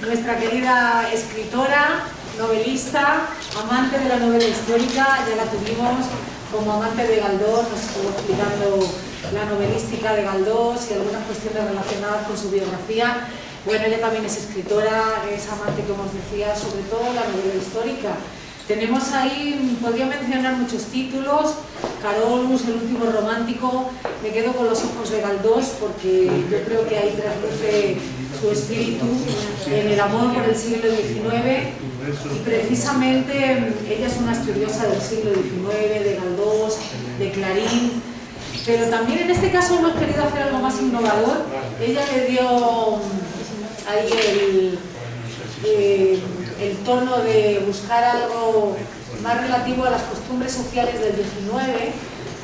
nuestra querida escritora, novelista, amante de la novela histórica. Ya la tuvimos como amante de Galdós, nos estuvo explicando la novelística de Galdós y algunas cuestiones relacionadas con su biografía. Bueno, ella también es escritora, es amante, como os decía, sobre todo la novela histórica. Tenemos ahí, podría mencionar muchos títulos: Carolus, El último romántico. Me quedo con Los ojos de Galdós porque yo creo que ahí trasluce su espíritu en el amor por el siglo XIX, y precisamente ella es una estudiosa del siglo XIX, de Galdós, de Clarín. Pero también en este caso hemos querido hacer algo más innovador. Ella le dio ahí el tono de buscar algo más relativo a las costumbres sociales del XIX,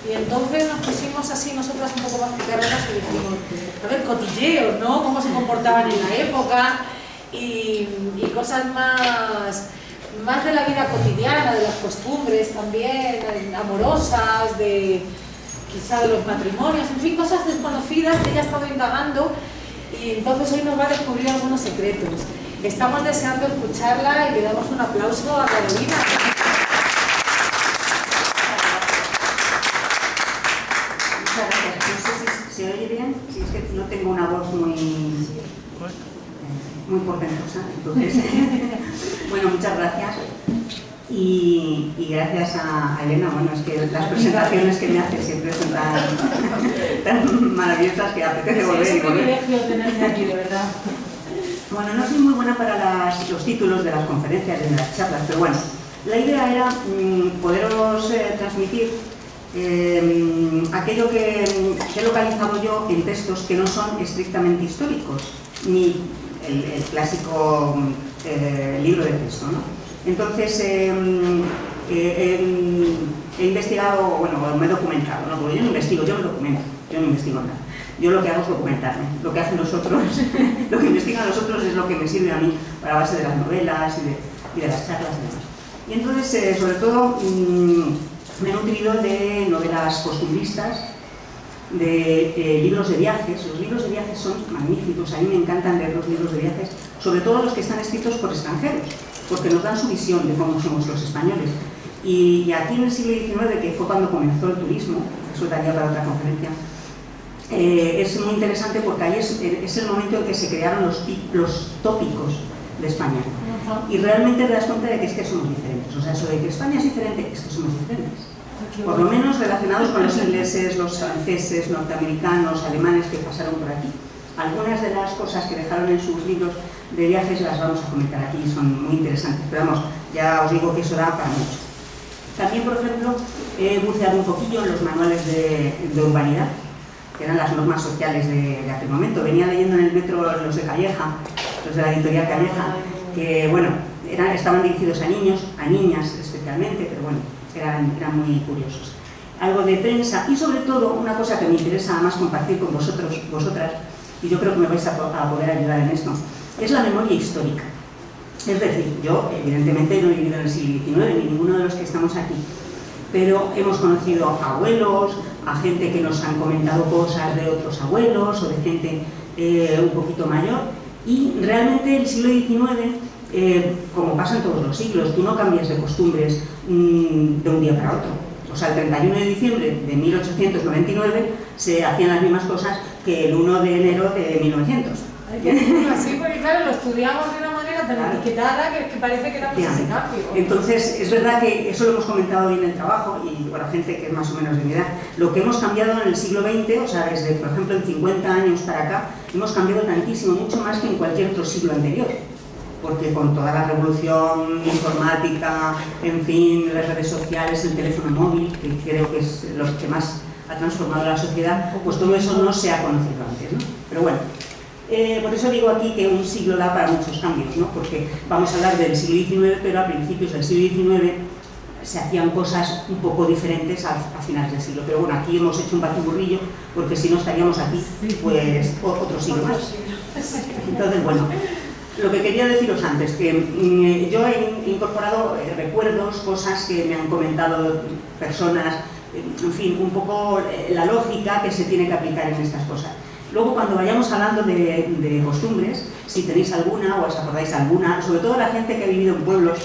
y entonces nos pusimos así nosotras un poco más picarronas y dijimos, a ver, cotilleos, ¿no? Cómo se comportaban en la época y cosas más de la vida cotidiana, de las costumbres también, amorosas, quizá de los matrimonios, en fin, cosas desconocidas que ella ha estado indagando, y entonces hoy nos va a descubrir algunos secretos. Estamos deseando escucharla y le damos un aplauso a Carolina. Muchas gracias. No sé si se oye bien, si es que no tengo una voz muy portentosa. Entonces, bueno, muchas gracias. Y gracias a Elena. Bueno, es que las presentaciones que me hace siempre son tan maravillosas que apetece volver y volver. Es un privilegio tenerte aquí, de verdad. Bueno, no soy muy buena para los títulos de las conferencias y de las charlas, pero bueno, la idea era poderos transmitir aquello que he localizado yo en textos que no son estrictamente históricos, ni el clásico libro de texto, ¿no? Entonces, he investigado, bueno, me he documentado, ¿no? Porque yo no investigo, yo me documento, yo no investigo nada. Yo lo que hago es documentarme. Lo que hacen los otros, lo que investigan los otros es lo que me sirve a mí para la base de las novelas y de las charlas y demás. Y entonces, sobre todo, me he nutrido de novelas costumbristas, de libros de viajes. Los libros de viajes son magníficos, a mí me encantan leer los libros de viajes, sobre todo los que están escritos por extranjeros, porque nos dan su visión de cómo somos los españoles. Y aquí en el siglo XIX, que fue cuando comenzó el turismo, eso daría para otra conferencia, es muy interesante porque ahí es el momento en que se crearon los tópicos de España. Y realmente te das cuenta de que es que somos diferentes. O sea, eso de que España es diferente, es que somos diferentes. Por lo menos relacionados con los ingleses, los franceses, norteamericanos, alemanes que pasaron por aquí. Algunas de las cosas que dejaron en sus libros de viajes las vamos a comentar aquí, son muy interesantes. Pero vamos, ya os digo que eso da para mucho. También, por ejemplo, he buceado un poquillo en los manuales de urbanidad, que eran las normas sociales de aquel momento. Venía leyendo en el metro los de Calleja, los de la editorial Calleja, que bueno, estaban dirigidos a niños, a niñas especialmente, pero bueno, eran muy curiosos. Algo de prensa y sobre todo una cosa que me interesa más compartir con vosotras, y yo creo que me vais a poder ayudar en esto, es la memoria histórica. Es decir, yo evidentemente no he vivido en el siglo XIX, ni ninguno de los que estamos aquí, pero hemos conocido a abuelos, a gente que nos han comentado cosas de otros abuelos o de gente un poquito mayor, y realmente el siglo XIX, como pasa en todos los siglos, tú no cambias de costumbres de un día para otro. O sea, el 31 de diciembre de 1899 se hacían las mismas cosas que el 1 de enero de 1900. Así, porque claro, lo estudiamos de una manera tan etiquetada que parece que era pues ese cambio. Entonces, es verdad que eso lo hemos comentado hoy en el trabajo, y bueno, gente que es más o menos de mi edad, lo que hemos cambiado en el siglo XX, o sea, desde, por ejemplo, en 50 años para acá, hemos cambiado tantísimo, mucho más que en cualquier otro siglo anterior. Porque con toda la revolución informática, en fin, las redes sociales, el teléfono móvil, que creo que es lo que más ha transformado la sociedad, pues todo eso no se ha conocido antes, ¿no? Pero bueno, por eso digo aquí que un siglo da para muchos cambios, ¿no? Porque vamos a hablar del siglo XIX, pero a principios del siglo XIX se hacían cosas un poco diferentes a finales del siglo. Pero bueno, aquí hemos hecho un batiburrillo, porque si no estaríamos aquí, pues otro siglo más. Entonces, bueno, lo que quería deciros antes, que yo he incorporado recuerdos, cosas que me han comentado personas, en fin, un poco la lógica que se tiene que aplicar en estas cosas. Luego, cuando vayamos hablando de costumbres, si tenéis alguna o os acordáis alguna, sobre todo la gente que ha vivido en pueblos,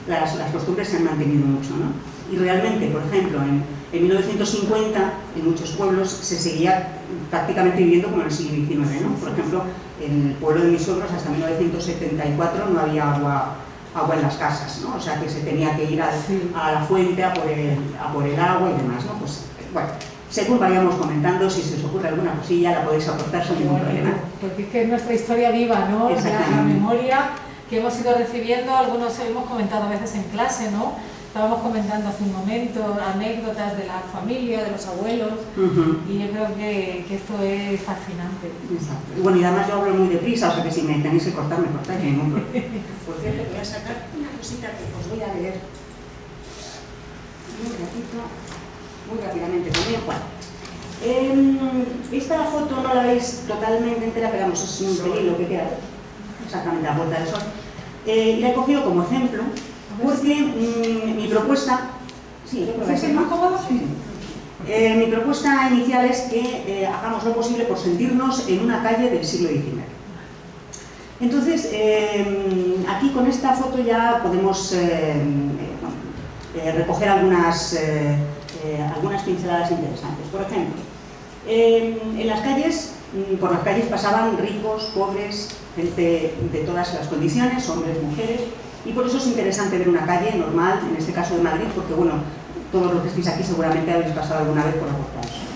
las costumbres se han mantenido mucho, ¿no? Y realmente, por ejemplo, en 1950, en muchos pueblos se seguía prácticamente viviendo como en el siglo XIX, ¿no? Por ejemplo, en el pueblo de mis suegros, hasta 1974 no había agua en las casas, ¿no? O sea que se tenía que ir a la fuente a por el agua y demás, ¿no? Pues, bueno, según vayamos comentando, si se os ocurre alguna cosilla, la podéis aportar sin ningún problema. Porque es que es nuestra historia viva, ¿no? La memoria que hemos ido recibiendo, algunos hemos comentado a veces en clase, ¿no? Estábamos comentando hace un momento anécdotas de la familia, de los abuelos, y yo creo que esto es fascinante. Exacto. Y bueno, y además yo hablo muy deprisa, o sea que si me tenéis que cortar, me cortáis, ningún problema. Por cierto, voy a sacar una cosita que os voy a leer muy rápidamente también. Bueno, esta foto no la veis totalmente entera, pero vamos, es un pelín lo que queda, exactamente a la Puerta del Sol. La he cogido como ejemplo, porque mi propuesta... Sí, yo creo que ¿Sí, más cómodo? Sí. Mi propuesta inicial es que hagamos lo posible por sentirnos en una calle del siglo XIX. Entonces, aquí con esta foto ya podemos recoger algunas pinceladas interesantes. Por ejemplo, en las calles, por las calles pasaban ricos, pobres, gente de todas las condiciones, hombres, mujeres, y por eso es interesante ver una calle normal, en este caso de Madrid, porque bueno, todos los que estáis aquí seguramente habéis pasado alguna vez por la Puerta del Sol.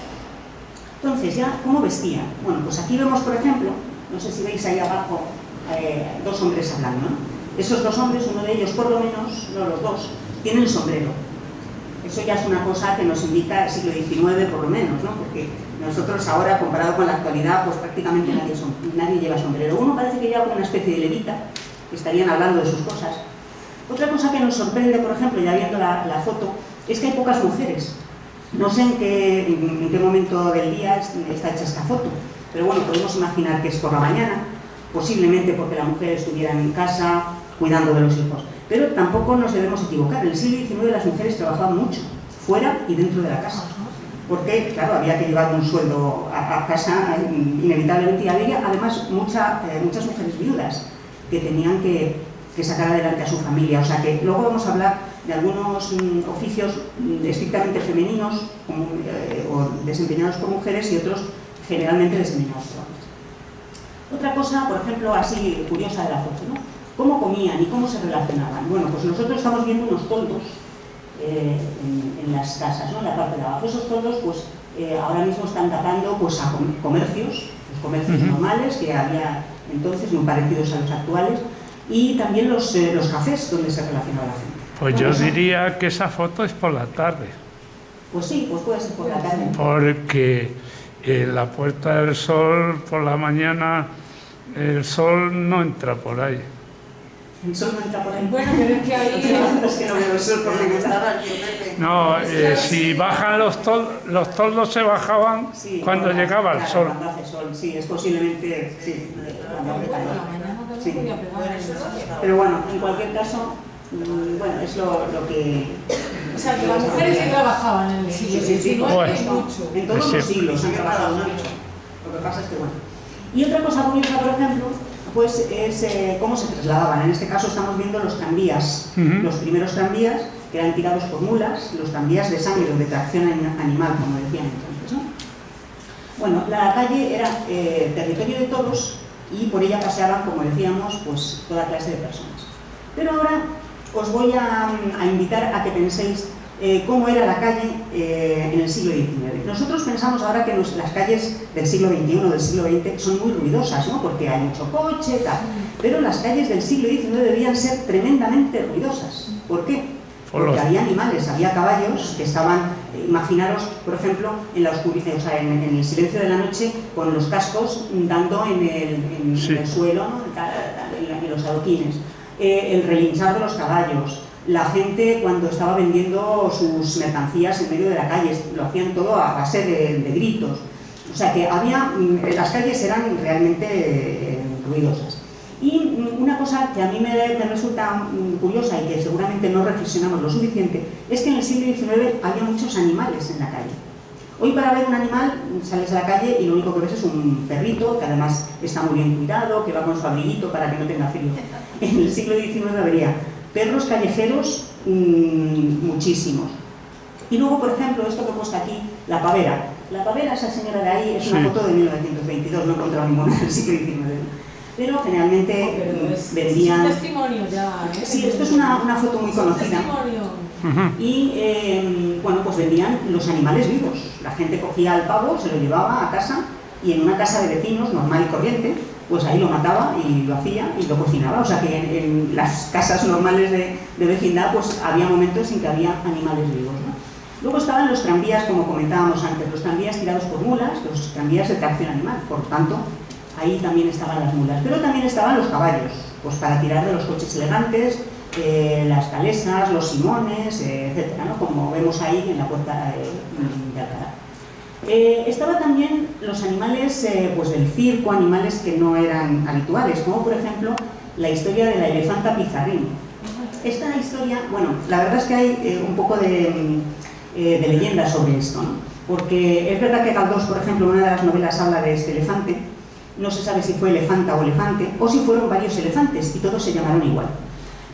Entonces, ya, ¿cómo vestían? Bueno, pues aquí vemos, por ejemplo, no sé si veis ahí abajo, dos hombres hablando, ¿no? Esos dos hombres, uno de ellos por lo menos, no los dos, tienen sombrero. Eso ya es una cosa que nos indica el siglo XIX por lo menos, ¿no? Porque nosotros ahora, comparado con la actualidad, pues prácticamente nadie lleva sombrero. Uno parece que lleva como una especie de levita, que estarían hablando de sus cosas. Otra cosa que nos sorprende, por ejemplo, ya viendo la foto, es que hay pocas mujeres. No sé en qué momento del día está hecha esta foto, pero bueno, podemos imaginar que es por la mañana, posiblemente porque la mujer estuviera en casa cuidando de los hijos. Pero tampoco nos debemos equivocar. En el siglo XIX las mujeres trabajaban mucho, fuera y dentro de la casa. Porque, claro, había que llevar un sueldo a casa, inevitablemente, y había además muchas mujeres viudas que tenían que sacar adelante a su familia. O sea que luego vamos a hablar de algunos oficios estrictamente femeninos o desempeñados por mujeres y otros generalmente desempeñados por hombres. Otra cosa, por ejemplo, así curiosa de la foto, ¿no? ¿Cómo comían y cómo se relacionaban? Bueno, pues nosotros estamos viendo unos toldos en las casas, ¿no? En la parte de abajo. Esos toldos, pues, ahora mismo están tapando pues, a comercios, los comercios normales que había entonces, muy parecidos a los actuales, y también los cafés donde se relacionaba la gente. Pues yo diría que esa foto es por la tarde. Pues sí, pues puede ser por la tarde. Porque en la Puerta del Sol, por la mañana, el sol no entra por ahí. El sol no entra por ahí. Bueno, pero es que ahí... Es que no veo el sol por donde está. No, si bajan los toldos se bajaban Sí, cuando llegaba el sol. Cuando hace sol, sí, es posiblemente, sí, cuando hace calor. Sí. Pero bueno, en cualquier caso, bueno, es lo que... O sea, que las mujeres sí trabajaban en el siglo XIX mucho. En todos los siglos han trabajado mucho. Lo que pasa es que, bueno. Y otra cosa curiosa, por ejemplo, pues es cómo se trasladaban. En este caso estamos viendo los tranvías, los primeros tranvías que eran tirados por mulas, los tranvías de sangre o de tracción animal, como decían entonces, ¿no? Bueno, la calle era territorio de todos y por ella paseaban, como decíamos, pues toda clase de personas. Pero ahora os voy a invitar a que penséis cómo era la calle en el siglo XIX. Nosotros pensamos ahora que las calles del siglo XXI, del siglo XX, son muy ruidosas, ¿no? Porque hay mucho coche, tal. Pero las calles del siglo XIX debían ser tremendamente ruidosas. ¿Por qué? Porque había animales, había caballos que estaban, imaginaros, por ejemplo, en la oscuridad, o sea, en el silencio de la noche, con los cascos dando en el suelo, ¿no? En los adoquines, el relinchar de los caballos, la gente cuando estaba vendiendo sus mercancías en medio de la calle, lo hacían todo a base de gritos. O sea que las calles eran realmente ruidosas. Y una cosa que a mí me resulta curiosa y que seguramente no reflexionamos lo suficiente, es que en el siglo XIX había muchos animales en la calle. Hoy para ver un animal sales a la calle y lo único que ves es un perrito, que además está muy bien cuidado, que va con su abriguito para que no tenga frío. En el siglo XIX habría perros callejeros muchísimos. Y luego, por ejemplo, esto que he puesto aquí, la pavera. La pavera, esa señora de ahí, es una foto de 1922, no he encontrado ninguna del siglo XIX. Pero generalmente vendían... Es un testimonio ya, ¿eh? Sí, esto es una foto muy conocida. Y bueno, pues vendían los animales vivos. La gente cogía al pavo, se lo llevaba a casa y en una casa de vecinos, normal y corriente, pues ahí lo mataba y lo hacía y lo cocinaba. O sea que en las casas normales de vecindad pues había momentos en que había animales vivos, ¿no? Luego estaban los tranvías, como comentábamos antes, los tranvías tirados por mulas, los tranvías de tracción animal, por tanto, ahí también estaban las mulas. Pero también estaban los caballos, pues para tirar de los coches elegantes, las calesas, los simones, etcétera, ¿no? Como vemos ahí en la puerta de Alcalá. Estaban también los animales pues del circo, animales que no eran habituales, como por ejemplo la historia de la elefanta Pizarrín. Esta historia, bueno, la verdad es que hay un poco de leyenda sobre esto, ¿no? Porque es verdad que Galdós, por ejemplo, en una de las novelas habla de este elefante, no se sabe si fue elefanta o elefante, o si fueron varios elefantes y todos se llamaron igual.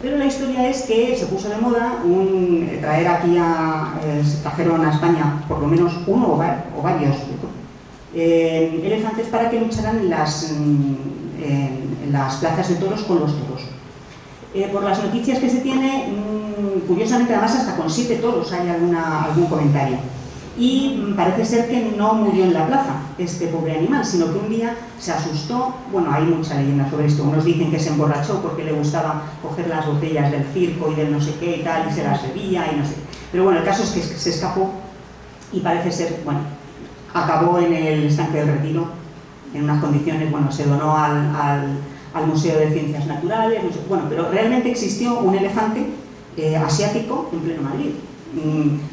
Pero la historia es que se puso de moda traer aquí se trajeron a España por lo menos uno o varios elefantes para que lucharan en las plazas de toros con los toros. Por las noticias que se tiene, curiosamente además hasta con 7 toros hay algún comentario. Y parece ser que no murió en la plaza este pobre animal, sino que un día se asustó. Bueno, hay mucha leyenda sobre esto. Unos dicen que se emborrachó porque le gustaba coger las botellas del circo y del no sé qué y tal, y se las bebía y no sé. Pero bueno, el caso es que se escapó y parece ser, bueno, acabó en el estanque del Retiro en unas condiciones, bueno, se donó al Museo de Ciencias Naturales, no sé, bueno, pero realmente existió un elefante asiático en pleno Madrid.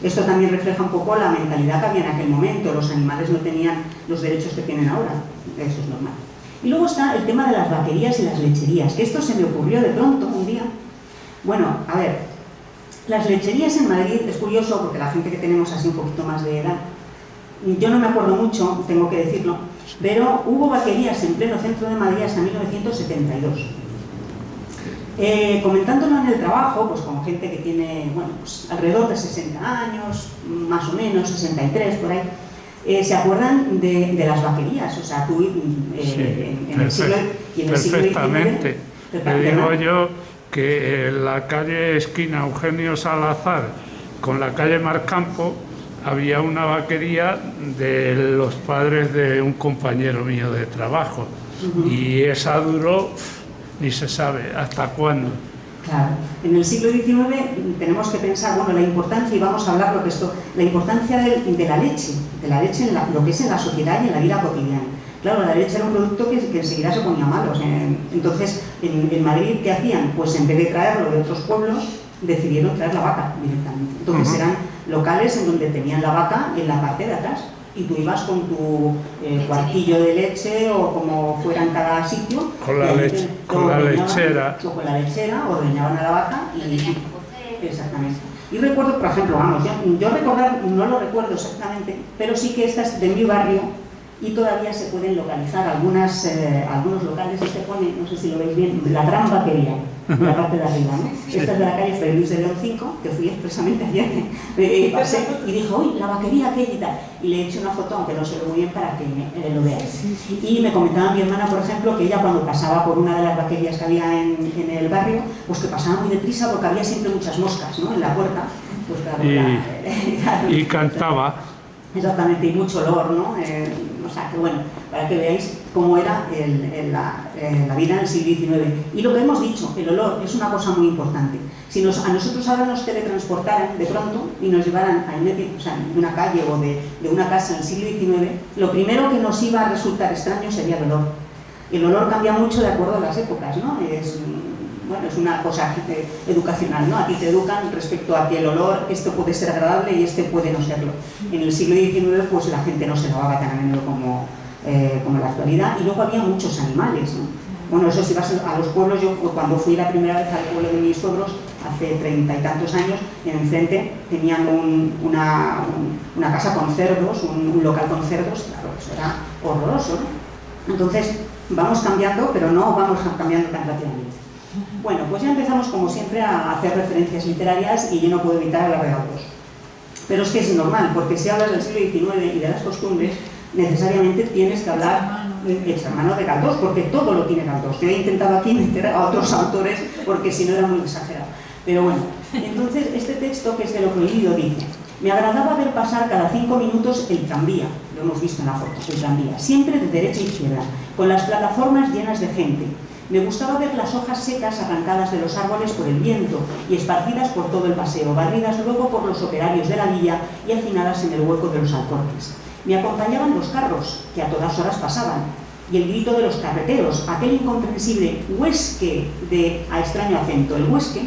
Esto también refleja un poco la mentalidad que había en aquel momento. Los animales no tenían los derechos que tienen ahora, eso es normal. Y luego está el tema de las vaquerías y las lecherías, que esto se me ocurrió de pronto un día. Bueno, a ver, las lecherías en Madrid es curioso porque la gente que tenemos así un poquito más de edad, yo no me acuerdo mucho, tengo que decirlo, pero hubo vaquerías en pleno centro de Madrid hasta 1972. Comentándolo en el trabajo, pues con gente que tiene, bueno, pues alrededor de 60 años, más o menos, 63 por ahí, se acuerdan de las vaquerías. O sea, tú en el siglo perfectamente. XIX, le digo yo que en la calle esquina Eugenio Salazar con la calle Marcampo había una vaquería de los padres de un compañero mío de trabajo. Y esa duró, ni se sabe hasta cuándo. Claro, en el siglo XIX tenemos que pensar, bueno, la importancia, y vamos a hablar la importancia de la leche en lo que es en la sociedad y en la vida cotidiana. Claro, la leche era un producto que enseguida se ponía malo. Entonces, en Madrid, ¿qué hacían? Pues en vez de traerlo de otros pueblos, decidieron traer la vaca directamente. Entonces eran locales en donde tenían la vaca en la parte de atrás. Y tú ibas con tu cuartillo de leche o como fuera en cada sitio. Con la lechera. O con la lechera, ordeñaban a la vaca y... Exactamente. Y recuerdo, por ejemplo, vamos, yo recordar, no lo recuerdo exactamente, pero sí que esta es de mi barrio y todavía se pueden localizar algunos locales que se ponen, no sé si lo veis bien, la gran vaquería, la parte de arriba, ¿no? Esta es de la calle Fray Luis de León 5, que fui expresamente ayer, pasé y dijo, uy, la vaquería aquella y tal, y le he hecho una foto, aunque no se ve muy bien, para que lo veáis. Y me comentaba mi hermana, por ejemplo, que ella cuando pasaba por una de las vaquerías que había en el barrio, pues que pasaba muy deprisa porque había siempre muchas moscas, ¿no?, en la puerta. Pues claro, y cantaba. Exactamente, y mucho olor, ¿no? O sea, que bueno, para que veáis cómo era la vida en el siglo XIX. Y lo que hemos dicho, el olor es una cosa muy importante. Si a nosotros ahora nos teletransportaran de pronto y nos llevaran de una calle o de una casa en el siglo XIX, lo primero que nos iba a resultar extraño sería el olor. El olor cambia mucho de acuerdo a las épocas, ¿no? Bueno, es una cosa educacional, ¿no? A ti te educan respecto a que el olor, esto puede ser agradable y este puede no serlo. En el siglo XIX, pues la gente no se lavaba tan a menudo como en la actualidad, y luego había muchos animales, ¿no? Bueno, eso si vas a los pueblos, yo cuando fui la primera vez al pueblo de mis suegros, hace 30 y tantos años, enfrente tenían una casa con cerdos, un local con cerdos, claro, eso era horroroso, ¿no? Entonces, vamos cambiando, pero no vamos cambiando tan rápidamente. Bueno, pues ya empezamos, como siempre, a hacer referencias literarias y yo no puedo evitar hablar de Galdós. Pero es que es normal, porque si hablas del siglo XIX y de las costumbres, necesariamente tienes que hablar hermano de Galdós, porque todo lo tiene Galdós. Yo he intentado aquí meter a otros autores, porque si no era muy exagerado. Pero bueno, entonces este texto, que es de lo prohibido, dice: me agradaba ver pasar cada 5 minutos el tranvía, lo hemos visto en la foto, el tranvía, siempre de derecha a izquierda, con las plataformas llenas de gente. Me gustaba ver las hojas secas arrancadas de los árboles por el viento y esparcidas por todo el paseo, barridas luego por los operarios de la villa y hacinadas en el hueco de los alcorques. Me acompañaban los carros, que a todas horas pasaban, y el grito de los carreteros, aquel incomprensible huesque a extraño acento. El huesque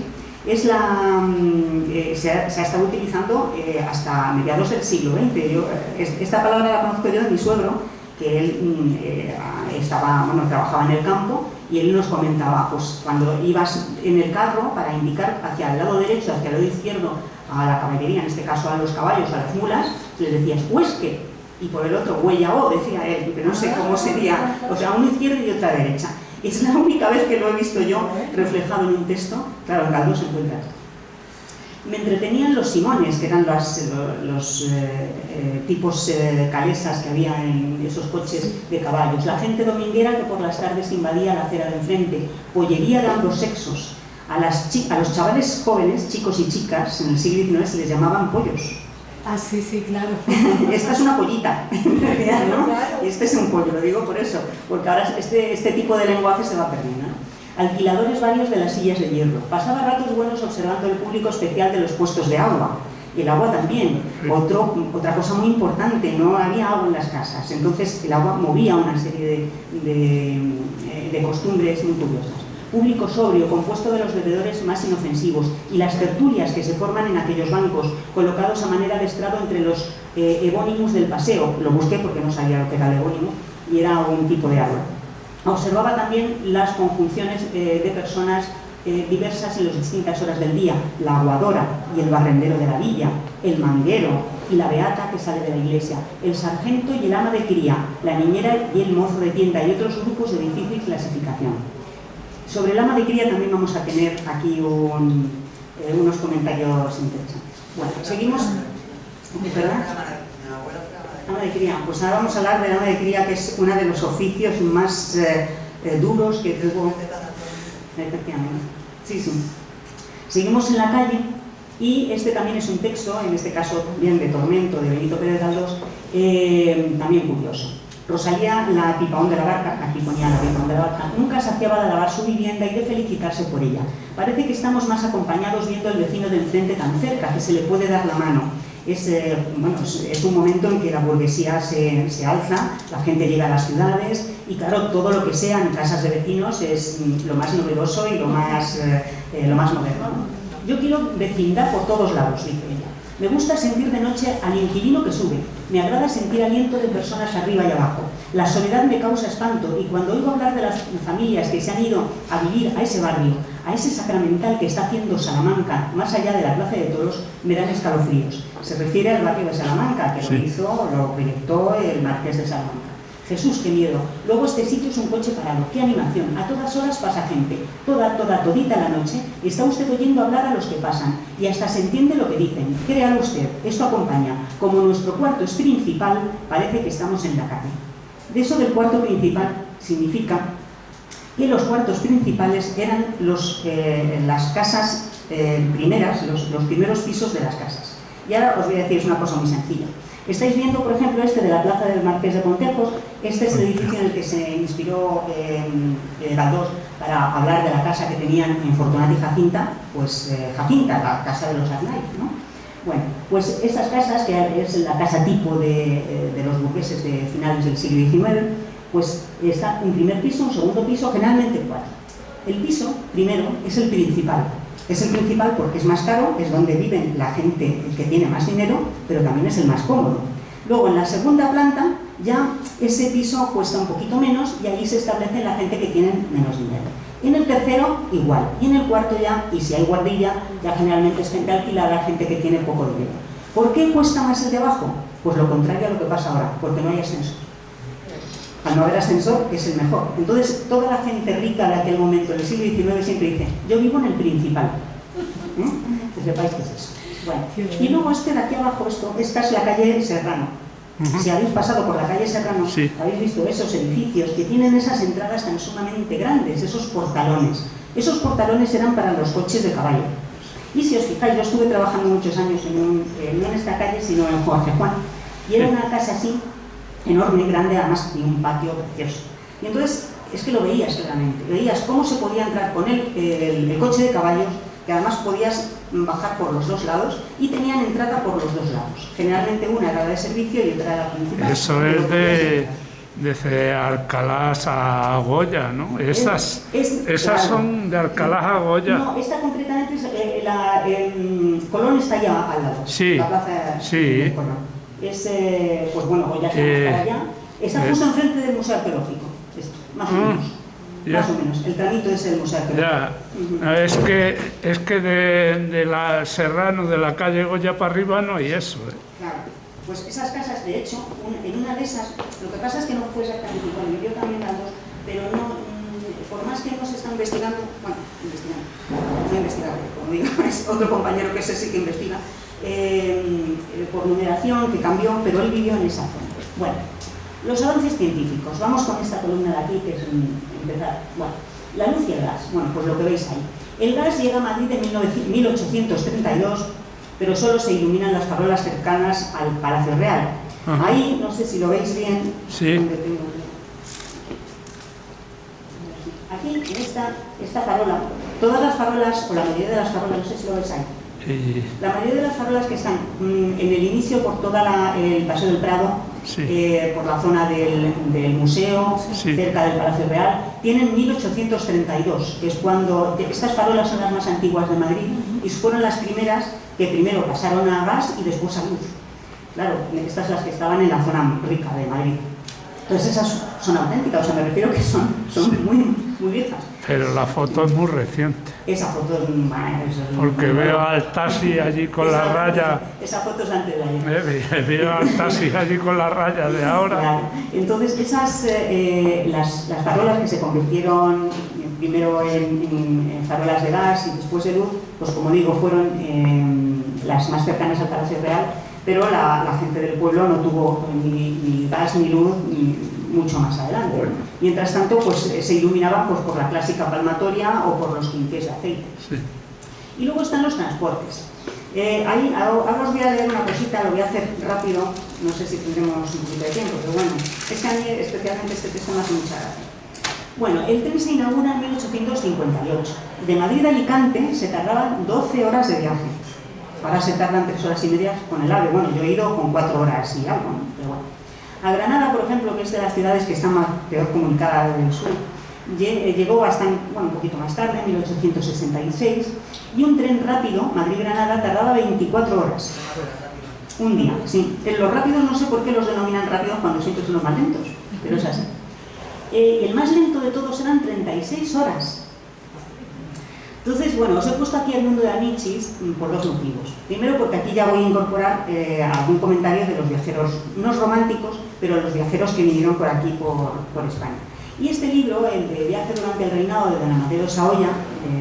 es se ha estado utilizando hasta mediados del siglo XX. Esta palabra la conozco yo de mi suegro, que él trabajaba en el campo, y él nos comentaba, pues cuando ibas en el carro para indicar hacia el lado derecho, hacia el lado izquierdo a la caballería, en este caso a los caballos, a las mulas, les decías huesque, y por el otro huella o, decía él, que no sé cómo sería, o sea, una izquierda y otra derecha. Es la única vez que lo he visto yo reflejado en un texto. Claro, en Galdós se encuentra. Me entretenían los simones, que eran los tipos calesas que había en esos coches de caballos. La gente dominguera que por las tardes invadía la acera de enfrente. Pollería de ambos sexos. A los chavales jóvenes, chicos y chicas, en el siglo XIX se les llamaban pollos. Ah, sí, sí, claro. Esta es una pollita, en realidad, ¿no? Y este es un pollo, lo digo por eso, porque ahora este tipo de lenguaje se va perdiendo, ¿no? Alquiladores varios de las sillas de hierro. Pasaba ratos buenos observando el público especial de los puestos de agua. El agua también. Otra cosa muy importante, no había agua en las casas. Entonces el agua movía una serie de costumbres muy curiosas. Público sobrio, compuesto de los bebedores más inofensivos, y las tertulias que se forman en aquellos bancos, colocados a manera de estrado entre los evónimos del paseo. Lo busqué porque no sabía lo que era el evónimo, y era un tipo de árbol. Observaba también las conjunciones de personas diversas en las distintas horas del día: la aguadora y el barrendero de la villa, el manguero y la beata que sale de la iglesia, el sargento y el ama de cría, la niñera y el mozo de tienda, y otros grupos de difícil clasificación. Sobre el ama de cría también vamos a tener aquí unos comentarios interesantes. Bueno, seguimos. ¿Perdón? Ama de cría. Pues ahora vamos a hablar del ama de cría, que es uno de los oficios más duros que tuvo. Sí, sí. Seguimos en la calle, y este también es un texto, en este caso bien de Tormento, de Benito Pérez Galdós, también curioso. Rosalía, la pipaón de la barca, aquí ponía la pipaón de la barca, nunca saciaba de lavar su vivienda y de felicitarse por ella. Parece que estamos más acompañados viendo al vecino de enfrente tan cerca, que se le puede dar la mano. Es un momento en que la burguesía se alza, la gente llega a las ciudades, y claro, todo lo que sea en casas de vecinos es lo más novedoso y lo más moderno. Yo quiero vecindad por todos lados, dice ella. Me gusta sentir de noche al inquilino que sube. Me agrada sentir aliento de personas arriba y abajo. La soledad me causa espanto, y cuando oigo hablar de las familias que se han ido a vivir a ese barrio, a ese sacramental que está haciendo Salamanca, más allá de la Plaza de Toros, me dan escalofríos. Se refiere al barrio de Salamanca, que lo proyectó el Marqués de Salamanca. Jesús, qué miedo. Luego este sitio es un coche parado. ¡Qué animación! A todas horas pasa gente. Todita la noche está usted oyendo hablar a los que pasan, y hasta se entiende lo que dicen. Créalo usted, esto acompaña. Como nuestro cuarto es principal, parece que estamos en la calle. De eso del cuarto principal significa que los cuartos principales eran las casas primeras, los primeros pisos de las casas. Y ahora os voy a decir, es una cosa muy sencilla. Estáis viendo, por ejemplo, este de la plaza del Marqués de Pontejos. Este es el edificio en el que se inspiró Galdós para hablar de la casa que tenían en Fortunat y Jacinta, pues Jacinta, la casa de los Arnaiz, ¿no? Bueno, pues estas casas, que es la casa tipo de los burgueses de finales del siglo XIX, pues está un primer piso, un segundo piso, generalmente 4. El piso primero es el principal. Es el principal porque es más caro, es donde viven la gente que tiene más dinero, pero también es el más cómodo. Luego, en la segunda planta, ya ese piso cuesta un poquito menos, y ahí se establece la gente que tiene menos dinero. En el tercero, igual. Y en el cuarto ya, y si hay guardilla, ya generalmente es gente alquilada, gente que tiene poco dinero. ¿Por qué cuesta más el de abajo? Pues lo contrario a lo que pasa ahora, porque no hay ascensor. Al no haber ascensor, es el mejor. Entonces, toda la gente rica de aquel momento, en el siglo XIX, siempre dice, yo vivo en el principal. Que sepáis qué es eso. Bueno, y luego de aquí abajo, esta es la calle Serrano. Si habéis pasado por la calle Serrano, sí, habéis visto esos edificios que tienen esas entradas tan sumamente grandes, esos portalones. Esos portalones eran para los coches de caballo. Y si os fijáis, yo estuve trabajando muchos años, no en esta calle, sino en Jorge Juan. Y era una casa así, enorme, grande, además, y un patio precioso. Y entonces, es que lo veías claramente. Veías cómo se podía entrar con el coche de caballos, que además podías bajar por los dos lados, y tenían entrada por los dos lados. Generalmente una era la de servicio y otra era la principal. Eso es desde Alcalá a Goya, ¿no? Esas claro, son de Alcalá a Goya. No, esta concretamente es Colón está allá al lado. Sí, la plaza sí. de Colón. Pues bueno, Goya está para allá. Está justo enfrente del Museo Arqueológico, más o menos. Ya. Más o menos, el tramito es el Museo Arqueológico. Ya. Es que de la Serrano, de la calle Goya para arriba no hay eso. Claro, pues esas casas, de hecho, en una de esas, lo que pasa es que no fue exactamente igual, yo también las dos, pero no, por más que no se está investigando, no investigado, como digo, es otro compañero que ese sí que investiga, por numeración, que cambió, pero él vivió en esa zona. Bueno, los avances científicos, vamos con esta columna de aquí, que es empezar. Bueno, la luz y el gas, bueno, pues lo que veis ahí. El gas llega a Madrid en 1832, pero solo se iluminan las farolas cercanas al Palacio Real. Ajá. Ahí, no sé si lo veis bien. Sí. Aquí, en esta farola, todas las farolas, o la mayoría de las farolas, no sé si lo veis ahí. Sí. La mayoría de las farolas que están en el inicio por toda el Paseo del Prado, sí, por la zona del museo, sí, cerca del Palacio Real, tienen 1832, que es cuando estas farolas son las más antiguas de Madrid y fueron las primeras que primero pasaron a gas y después a luz. Claro, estas las que estaban en la zona rica de Madrid. Entonces esas son auténticas, o sea, me refiero que son muy viejas. Pero la foto es muy reciente. Esa foto es porque veo al taxi allí con la raya. Esa foto es antes de ayer. Veo al taxi allí con la raya de ahora. Claro. Entonces esas, las farolas que se convirtieron primero en farolas de gas y después de luz, pues como digo, fueron las más cercanas al Palacio Real, pero la gente del pueblo no tuvo ni gas ni luz ni mucho más adelante. Bueno. Mientras tanto, pues se iluminaban pues, por la clásica palmatoria o por los quinqués de aceite. Sí. Y luego están los transportes. Ahí, ahora os voy a leer una cosita, lo voy a hacer rápido, no sé si tendremos un poquito de tiempo, pero bueno, es que a mí especialmente este texto me hace mucha gracia. Bueno, el tren se inaugura en 1858. De Madrid a Alicante se tardaban 12 horas de viaje. Ahora se tardan 3 horas y media con el AVE. Bueno, yo he ido con 4 horas y algo, ¿no? Pero bueno. A Granada, por ejemplo, que es de las ciudades que está peor comunicada del sur, llegó un poquito más tarde, en 1866, y un tren rápido, Madrid-Granada, tardaba 24 horas. Un día, sí. Los rápidos no sé por qué los denominan rápidos cuando siempre son los más lentos, pero es así. El más lento de todos eran 36 horas. Entonces, bueno, os he puesto aquí el mundo de Amichis por 2 motivos. Primero, porque aquí ya voy a incorporar algún comentario de los viajeros, no románticos, pero los viajeros que vinieron por aquí, por España. Y este libro, el de Viaje durante el reinado de Don Amadeo de Saoya,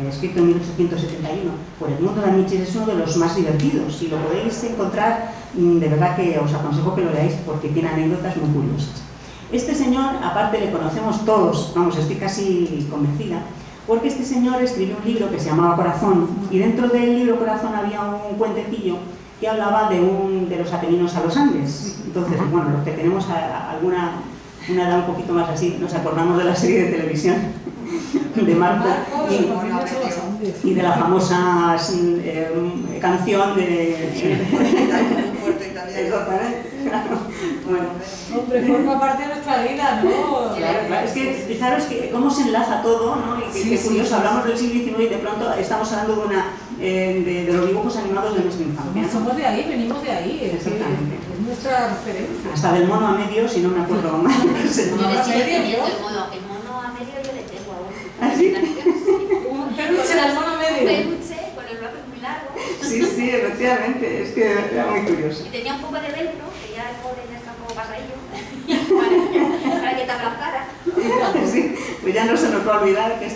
escrito en 1871, por el mundo de Amichis, es uno de los más divertidos. Si lo podéis encontrar, de verdad que os aconsejo que lo leáis porque tiene anécdotas muy curiosas. Este señor, aparte le conocemos todos, vamos, estoy casi convencida, porque este señor escribió un libro que se llamaba Corazón, y dentro del libro Corazón había un cuentecillo que hablaba de los Apeninos a los Andes. Entonces, bueno, los que tenemos una edad un poquito más así, nos acordamos de la serie de televisión de Marco y de la famosa canción de... Bueno. Hombre, forma parte de nuestra vida, ¿no? Claro, claro. Es que fijaros que cómo se enlaza todo, ¿no? Y qué curioso, hablamos del siglo XIX y de pronto estamos hablando de los dibujos animados de nuestra infancia, ¿no? Somos de ahí, venimos de ahí. Exactamente. Es nuestra referencia. Hasta del mono a medio, si no me acuerdo mal. El mono a medio yo le tengo aún. ¿Ah, sí? al mono medio. Peluche, con los brazos muy largos. Sí, sí, efectivamente, es que era muy curioso. Y tenía un poco de velcro, que ya el pobre ya está un poco pasadillo, para que te abrazara. Sí, pues ya no se nos va a olvidar que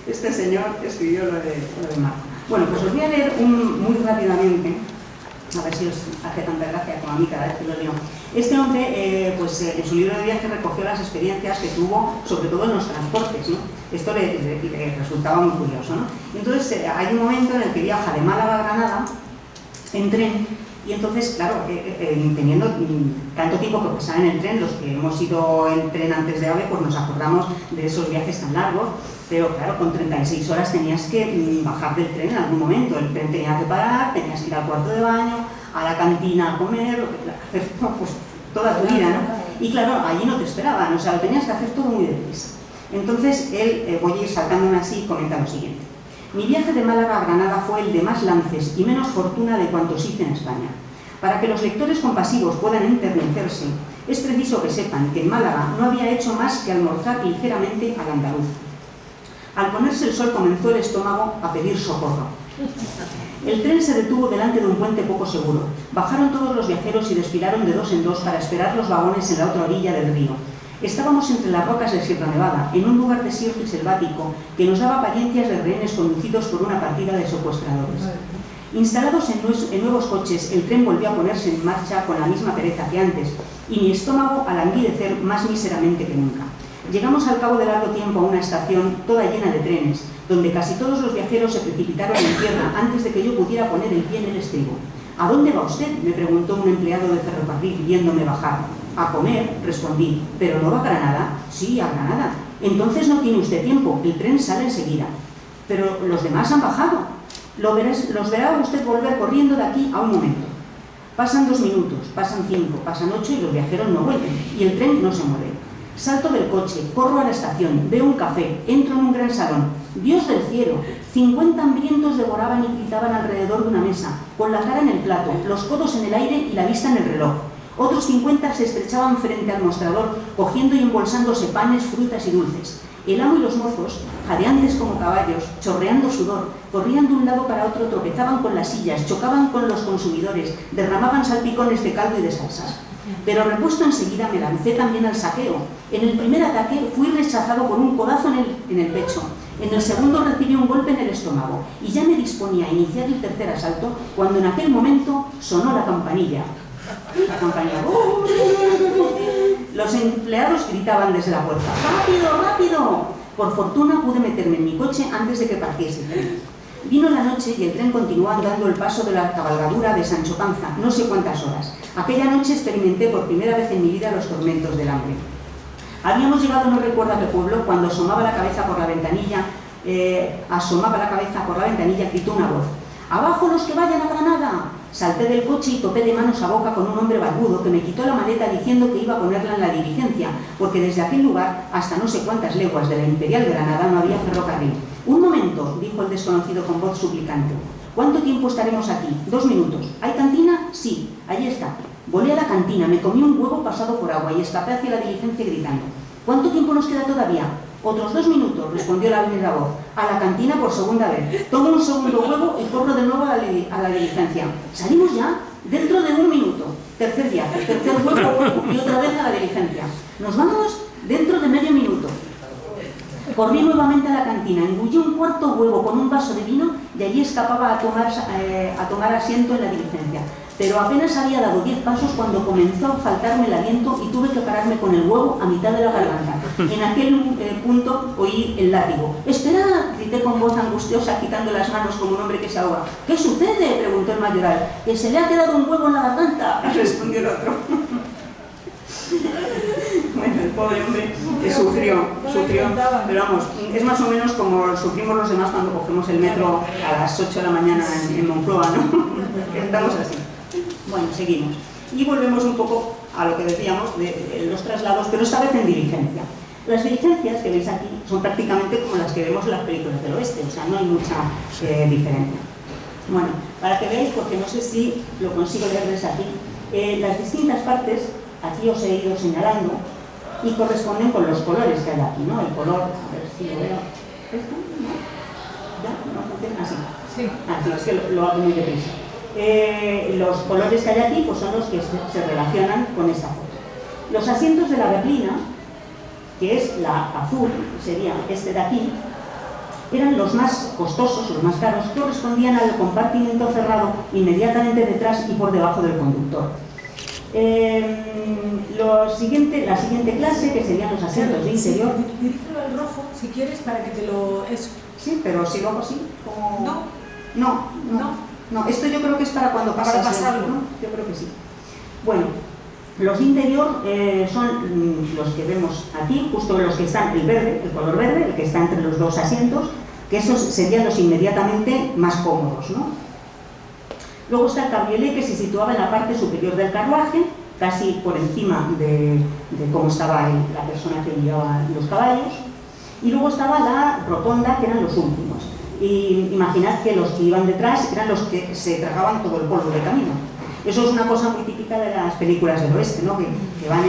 este señor escribió lo de Marco. Bueno, pues os voy a leer muy rápidamente, a ver si os hace tanta gracia como a mí cada vez que lo leo. Este hombre, en su libro de viaje recogió las experiencias que tuvo, sobre todo en los transportes, ¿no? Esto le resultaba muy curioso, ¿no? Entonces, hay un momento en el que viaja de Málaga a Granada en tren, y entonces, claro, teniendo tanto tiempo que pasaba en el tren, los que hemos ido en tren antes de AVE, pues nos acordamos de esos viajes tan largos, pero claro, con 36 horas tenías que bajar del tren en algún momento, el tren tenía que parar, tenías que ir al cuarto de baño, a la cantina a comer, hacer pues, toda tu vida, ¿no? Y claro, allí no te esperaban, o sea, lo tenías que hacer todo muy deprisa. Entonces, él, voy a ir saltándome así, comenta lo siguiente. Mi viaje de Málaga a Granada fue el de más lances y menos fortuna de cuantos hice en España. Para que los lectores compasivos puedan enternecerse, es preciso que sepan que en Málaga no había hecho más que almorzar ligeramente al andaluz. Al ponerse el sol comenzó el estómago a pedir socorro. El tren se detuvo delante de un puente poco seguro. Bajaron todos los viajeros y desfilaron de dos en dos para esperar los vagones en la otra orilla del río. Estábamos entre las rocas de Sierra Nevada, en un lugar desierto y selvático que nos daba apariencias de rehenes conducidos por una partida de secuestradores. Instalados en nuevos coches, el tren volvió a ponerse en marcha con la misma pereza que antes, y mi estómago a languidecer más míseramente que nunca. Llegamos al cabo de largo tiempo a una estación toda llena de trenes, donde casi todos los viajeros se precipitaron en tierra antes de que yo pudiera poner el pie en el estribo. ¿A dónde va usted?, me preguntó un empleado de ferrocarril viéndome bajar. A comer, respondí. ¿Pero no va a Granada? Sí, a Granada. Entonces no tiene usted tiempo, el tren sale enseguida. Pero los demás han bajado. Los verá usted volver corriendo de aquí a un momento. Pasan 2 minutos, pasan 5, pasan 8 y los viajeros no vuelven, y el tren no se mueve. Salto del coche, corro a la estación, veo un café, entro en un gran salón. ¡Dios del cielo! 50 hambrientos devoraban y gritaban alrededor de una mesa, con la cara en el plato, los codos en el aire y la vista en el reloj. Otros 50 se estrechaban frente al mostrador, cogiendo y embolsándose panes, frutas y dulces. El amo y los mozos, jadeantes como caballos, chorreando sudor, corrían de un lado para otro, tropezaban con las sillas, chocaban con los consumidores, derramaban salpicones de caldo y de salsas. Pero repuesto enseguida me lancé también al saqueo. En el primer ataque fui rechazado por un codazo en el pecho. En el segundo recibí un golpe en el estómago y ya me disponía a iniciar el tercer asalto cuando en aquel momento sonó la campanilla. La campanilla. Los empleados gritaban desde la puerta: ¡rápido, rápido! Por fortuna pude meterme en mi coche antes de que partiese el tren. Vino la noche y el tren continuó andando el paso de la cabalgadura de Sancho Panza, no sé cuántas horas. Aquella noche experimenté por primera vez en mi vida los tormentos del hambre. Habíamos llegado, no recuerdo a qué pueblo, cuando asomaba la cabeza por la ventanilla, gritó una voz: ¡abajo los que vayan a Granada! Salté del coche y topé de manos a boca con un hombre barbudo que me quitó la maleta diciendo que iba a ponerla en la diligencia, porque desde aquel lugar, hasta no sé cuántas leguas de la Imperial Granada, no había ferrocarril. «Un momento», dijo el desconocido con voz suplicante. «¿Cuánto tiempo estaremos aquí?» «2 minutos». «¿Hay cantina?» «Sí, allí está». Volé a la cantina, me comí un huevo pasado por agua y escapé hacia la diligencia gritando. «¿Cuánto tiempo nos queda todavía?» «Otros 2 minutos», respondió la misma voz. «A la cantina por segunda vez. Tomo un segundo huevo y corro de nuevo a la diligencia». «¿Salimos ya?» «Dentro de 1 minuto». Tercer viaje, tercer huevo y otra vez a la diligencia. «Nos vamos dentro de medio minuto». Corrí nuevamente a la cantina, engullí un cuarto huevo con un vaso de vino y allí escapaba a tomar asiento en la diligencia. Pero apenas había dado 10 pasos cuando comenzó a faltarme el aliento y tuve que pararme con el huevo a mitad de la garganta. En aquel punto oí el látigo. «¡Espera!», grité con voz angustiosa, agitando las manos como un hombre que se ahoga. «¿Qué sucede?», preguntó el mayoral. «Que se le ha quedado un huevo en la garganta», respondió el otro. Bueno, el pobre hombre sufrió, pero vamos, es más o menos como sufrimos los demás cuando cogemos el metro a las 8 de la mañana en Moncloa, ¿no? Estamos así. Bueno, seguimos. Y volvemos un poco a lo que decíamos de los traslados, pero esta vez en diligencia. Las diligencias que veis aquí son prácticamente como las que vemos en las películas del oeste, o sea, no hay mucha diferencia. Bueno, para que veáis, porque no sé si lo consigo leerles aquí, las distintas partes, aquí os he ido señalando, y corresponden con los colores que hay aquí, ¿no? El color, a ver si lo veo. ¿Esto? ¿No? ¿Ya? ¿No? Así. Sí. Así, es que lo hago muy deprisa. Los colores que hay aquí pues son los que se relacionan con esta foto. Los asientos de la berlina, que es la azul, sería este de aquí, eran los más costosos, los más caros, correspondían al compartimento cerrado inmediatamente detrás y por debajo del conductor. La siguiente clase, que serían los asientos de interior. Dirígelo al rojo, si quieres, para que te lo... Eso. Sí, pero si lo hago así, como... No, esto yo creo que es para cuando pasas. Para pasarlo, ¿no? Yo creo que sí. Bueno, los de interior son los que vemos aquí, justo los que están, el verde, el color verde, el que está entre los dos asientos, que esos serían los inmediatamente más cómodos, ¿no? Luego está el cabriolet, que se situaba en la parte superior del carruaje, casi por encima de cómo estaba la persona que llevaba los caballos. Y luego estaba la rotonda, que eran los últimos. Y imaginad que los que iban detrás eran los que se tragaban todo el polvo de camino. Eso es una cosa muy típica de las películas del oeste, ¿no? que van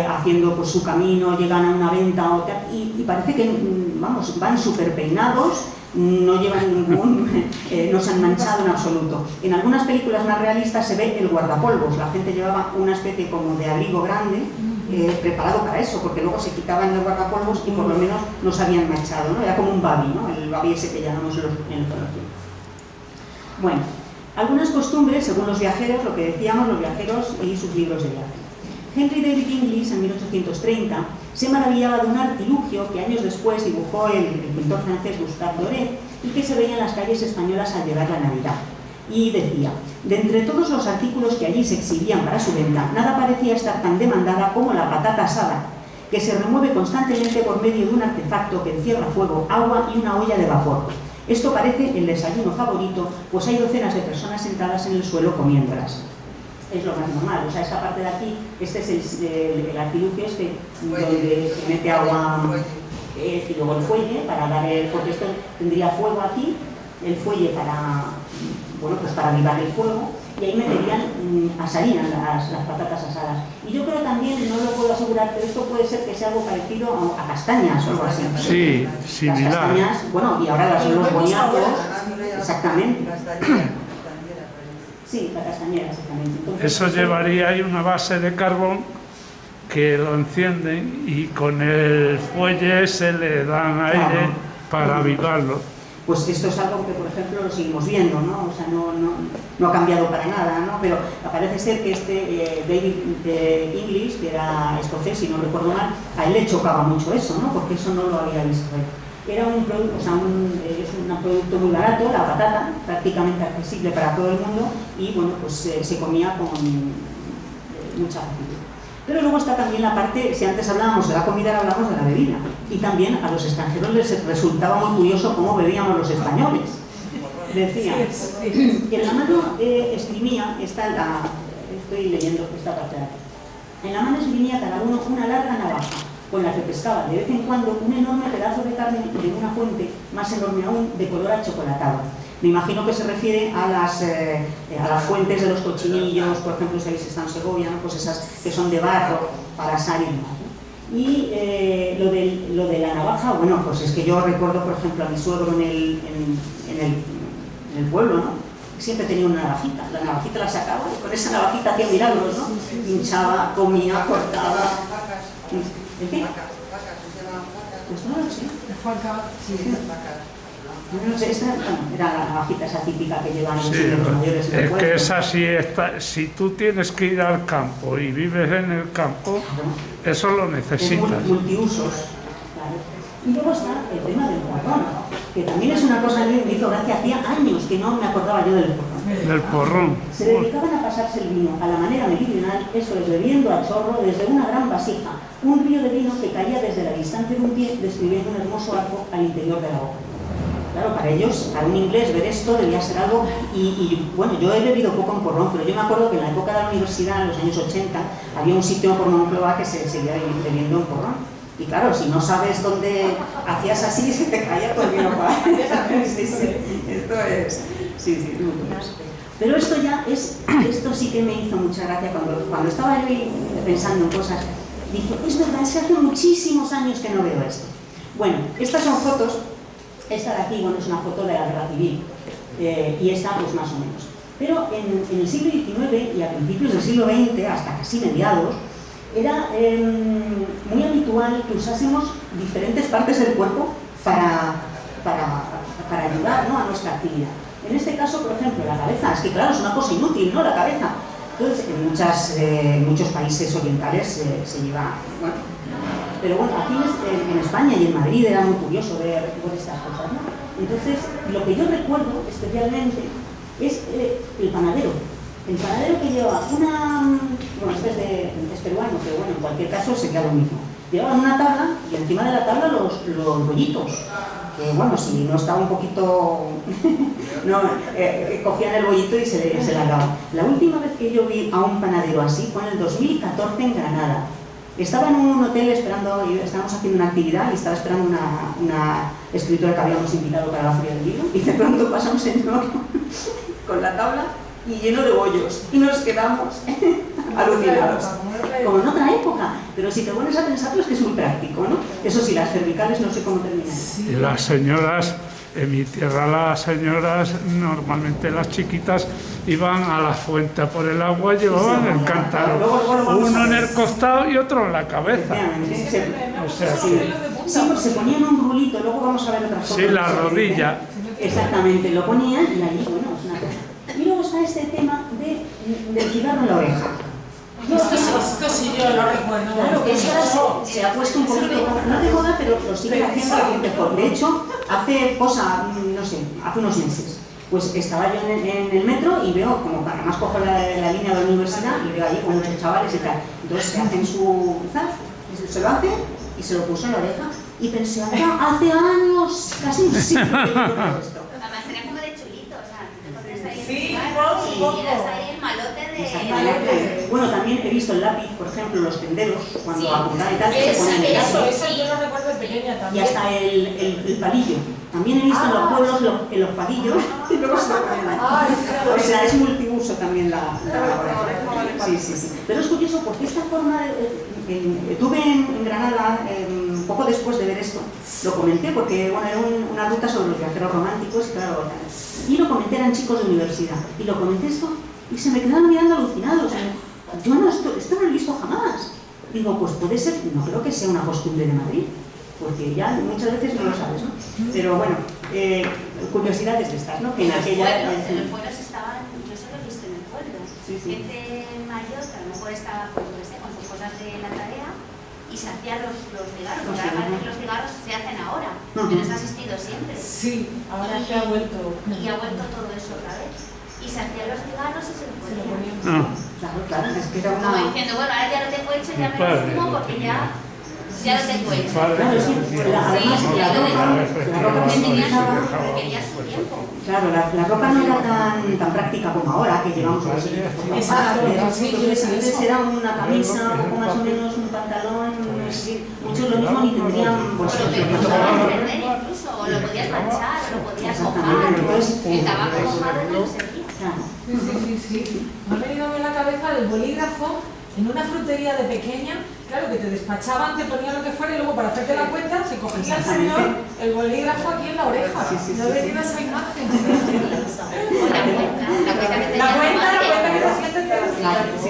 haciendo pues, su camino, llegan a una venta o tal, y parece que vamos, van súper peinados, no llevan no se han manchado en absoluto. En algunas películas más realistas se ve el guardapolvos, la gente llevaba una especie como de abrigo grande preparado para eso, porque luego se quitaban el guardapolvos y por lo menos no se habían manchado, ¿no? Era como un babi, ¿no? El babi ese que llamamos en el colegio. Bueno, algunas costumbres, según los viajeros, lo que decíamos, los viajeros y sus libros de viaje. Henry David Inglis, en 1830, se maravillaba de un artilugio que años después dibujó el pintor francés Gustave Doré y que se veía en las calles españolas al llegar la Navidad. Y decía, de entre todos los artículos que allí se exhibían para su venta, nada parecía estar tan demandada como la patata asada, que se remueve constantemente por medio de un artefacto que encierra fuego, agua y una olla de vapor. Esto parece el desayuno favorito, pues hay docenas de personas sentadas en el suelo comiéndolas. Es lo más normal, o sea, esta parte de aquí, este es el artilugio donde se mete agua y luego el fuelle para dar porque esto tendría fuego aquí, el fuelle para, bueno, pues para avivar el fuego, y ahí meterían asarían las patatas asadas. Y yo creo también, no lo puedo asegurar, pero esto puede ser que sea algo parecido a castañas o algo así. Sí, similar. Las castañas, bueno, y ahora los boniatos, exactamente. Sí, la castañera, exactamente. Entonces, eso llevaría ahí una base de carbón que lo encienden y con el fuelle se le dan aire para avivarlo. Pues esto es algo que, por ejemplo, lo seguimos viendo, ¿no? O sea, no ha cambiado para nada, ¿no? Pero parece ser que David Inglis, que era escocés, si no recuerdo mal, a él le chocaba mucho eso, ¿no? Porque eso no lo había visto él. Era un producto, o sea, es un producto muy barato, la patata, prácticamente accesible para todo el mundo, y bueno, pues se comía con mucha facilidad. Pero luego está también la parte, si antes hablábamos de la comida, ahora hablamos de la bebida. Y también a los extranjeros les resultaba muy curioso cómo bebíamos los españoles. Decía, en la mano esgrimía, estoy leyendo esta parte de aquí, en la mano esgrimía cada uno una larga navaja, con la que pescaba de vez en cuando un enorme pedazo de carne de una fuente, más enorme aún, de color achocolatado. Me imagino que se refiere a las fuentes de los cochinillos, por ejemplo, si habéis estado en Segovia, ¿no? Pues esas que son de barro para asar y demás, ¿no? Y lo de la navaja, bueno, pues es que yo recuerdo, por ejemplo, a mi suegro en el pueblo, ¿no? Siempre tenía una navajita, la navajita la sacaba y con esa navajita hacía milagros, ¿no? Pinchaba, comía, cortaba. ¿El qué? Pues no lo sé. No sé, esta era la navajita esa típica que llevan los señores mayores en el pueblo. Es que esa sí está, si tú tienes que ir al campo y vives en el campo, eso lo necesitas. Es multiusos. Claro. Y luego está el tema del porrón, que también es una cosa que me hizo gracia, hacía años que no me acordaba yo del porrón. Del porrón. Se dedicaban a pasarse el vino a la manera meridional, eso es, bebiendo a chorro desde una gran vasija, un río de vino que caía desde la distancia de un pie, describiendo un hermoso arco al interior de la boca. Claro, para ellos, para un inglés, ver esto debía ser algo, y bueno, yo he bebido poco en porrón, pero yo me acuerdo que en la época de la universidad, en los años 80, había un sitio por Moncloa que se seguía bebiendo en porrón. Y claro, si no sabes dónde hacías así, se te caía todo el vino para sí, esto es... Sí, muy curioso. Pero esto sí que me hizo mucha gracia cuando estaba yo pensando en cosas. Dije, es verdad, es que hace muchísimos años que no veo esto. Bueno, estas son fotos Esta de aquí, bueno, es una foto de la guerra civil, y esta pues más o menos. Pero en el siglo XIX y a principios del siglo XX, hasta casi mediados, era muy habitual que usásemos diferentes partes del cuerpo para ayudar, ¿no?, a nuestra actividad. En este caso, por ejemplo, la cabeza, es que claro, es una cosa inútil, ¿no?, la cabeza. Entonces, en muchos países orientales se lleva, bueno, pero bueno, aquí en España y en Madrid era muy curioso ver estas cosas, ¿no? Entonces, lo que yo recuerdo especialmente es el panadero. El panadero que lleva una... Bueno, este es peruano, pero bueno, en cualquier caso sería lo mismo. Llevaban una tabla y encima de la tabla los bollitos. Que bueno, si no estaba un poquito... no, cogían el bollito y se largaban. La última vez que yo vi a un panadero así fue en el 2014 en Granada. Estaba en un hotel esperando, estábamos haciendo una actividad y estaba esperando una escritora que habíamos invitado para la Feria del Libro, y de pronto pasa un señor con la tabla y lleno de bollos, y nos quedamos alucinados. Como en otra época, pero si te pones a pensarlo es que es muy práctico, ¿no? Eso sí, las cervicales no sé cómo terminan. Y las señoras, en mi tierra las señoras, normalmente las chiquitas, iban a la fuente por el agua y llevaban el cántaro, uno en el costado y otro en la cabeza. O sea, sí, pues se ponían un rulito, luego vamos a ver otras cosas. Sí, la rodilla. Exactamente, lo ponían y allí, bueno, es una cosa. Y luego está este tema del cigarro en la oreja. Esto sí yo lo recuerdo. Claro, que eso ahora se ha puesto un poquito, no de moda, pero lo siguen haciendo mejor. De hecho, hace unos meses, pues estaba yo en el metro y veo, como además cojo la línea de la universidad, y veo allí con muchos chavales y tal. Entonces se hacen se lo hace y se lo puso en la oreja. Y pensé, hace años, casi un siglo que yo veo esto. Además sería como de chulito, o sea, te pones ahí Sí, y miras ahí el malote de... Exactamente. Bueno, también he visto el lápiz, por ejemplo, los tenderos, cuando Sí. apuntan y tal, se ponen el lápiz. Eso yo lo recuerdo de pequeña Y también. hasta el palillo. También he visto en los pueblos en los palillos y luego se lo ponen ahí. O sea, es multiuso también la oreja. Sí, sí, sí. Pero es curioso porque esta forma tuve en Granada, poco después de ver esto, lo comenté porque bueno, era una ruta sobre los viajeros románticos, claro, y lo comenté, eran chicos de universidad, y lo comenté esto y se me quedaron mirando alucinados. Yo esto no lo he visto jamás. Digo, pues puede ser, no creo que sea una costumbre de Madrid, porque ya muchas veces no lo sabes, ¿no? Pero bueno, curiosidades de estas, ¿no? Que en aquella... En los pueblos estaban, yo solo he visto en el pueblo, Sí, sí. gente mayor que a lo mejor estaba, pues, yo qué sé, con sus cosas de la tarea y se hacían los cigarros, porque ahora parece que los cigarros se hacen ahora, pero eso ha existido siempre. Sí, ahora que ha vuelto. Y ha vuelto todo eso otra vez. Y se hacían los cigarros y se los Se lo ponían. ponían. Claro, es que era Como una... diciendo, bueno, ahora ya lo tengo hecho, ya me lo fumo porque ya lo tengo hecho. Claro, sí, además la ropa que se utilizaba... Requería su tiempo. Claro, la ropa no era tan práctica como ahora, que llevamos los Exacto, sí, antes era una camisa, poco más o menos, un pantalón, muchos lo mismo ni tendrían O lo bolsillos. podías perder incluso, o lo podías manchar, o lo podías mojar. El tabaco mojado no lo servía. Claro. Sí. Me ha venido a mí en la cabeza el bolígrafo en una frutería de pequeña, claro, que te despachaban, te ponían lo que fuera y luego para hacerte la cuenta se cogía el señor el bolígrafo aquí en la oreja. No he venido esa imagen. La cuenta que te hacía Sí,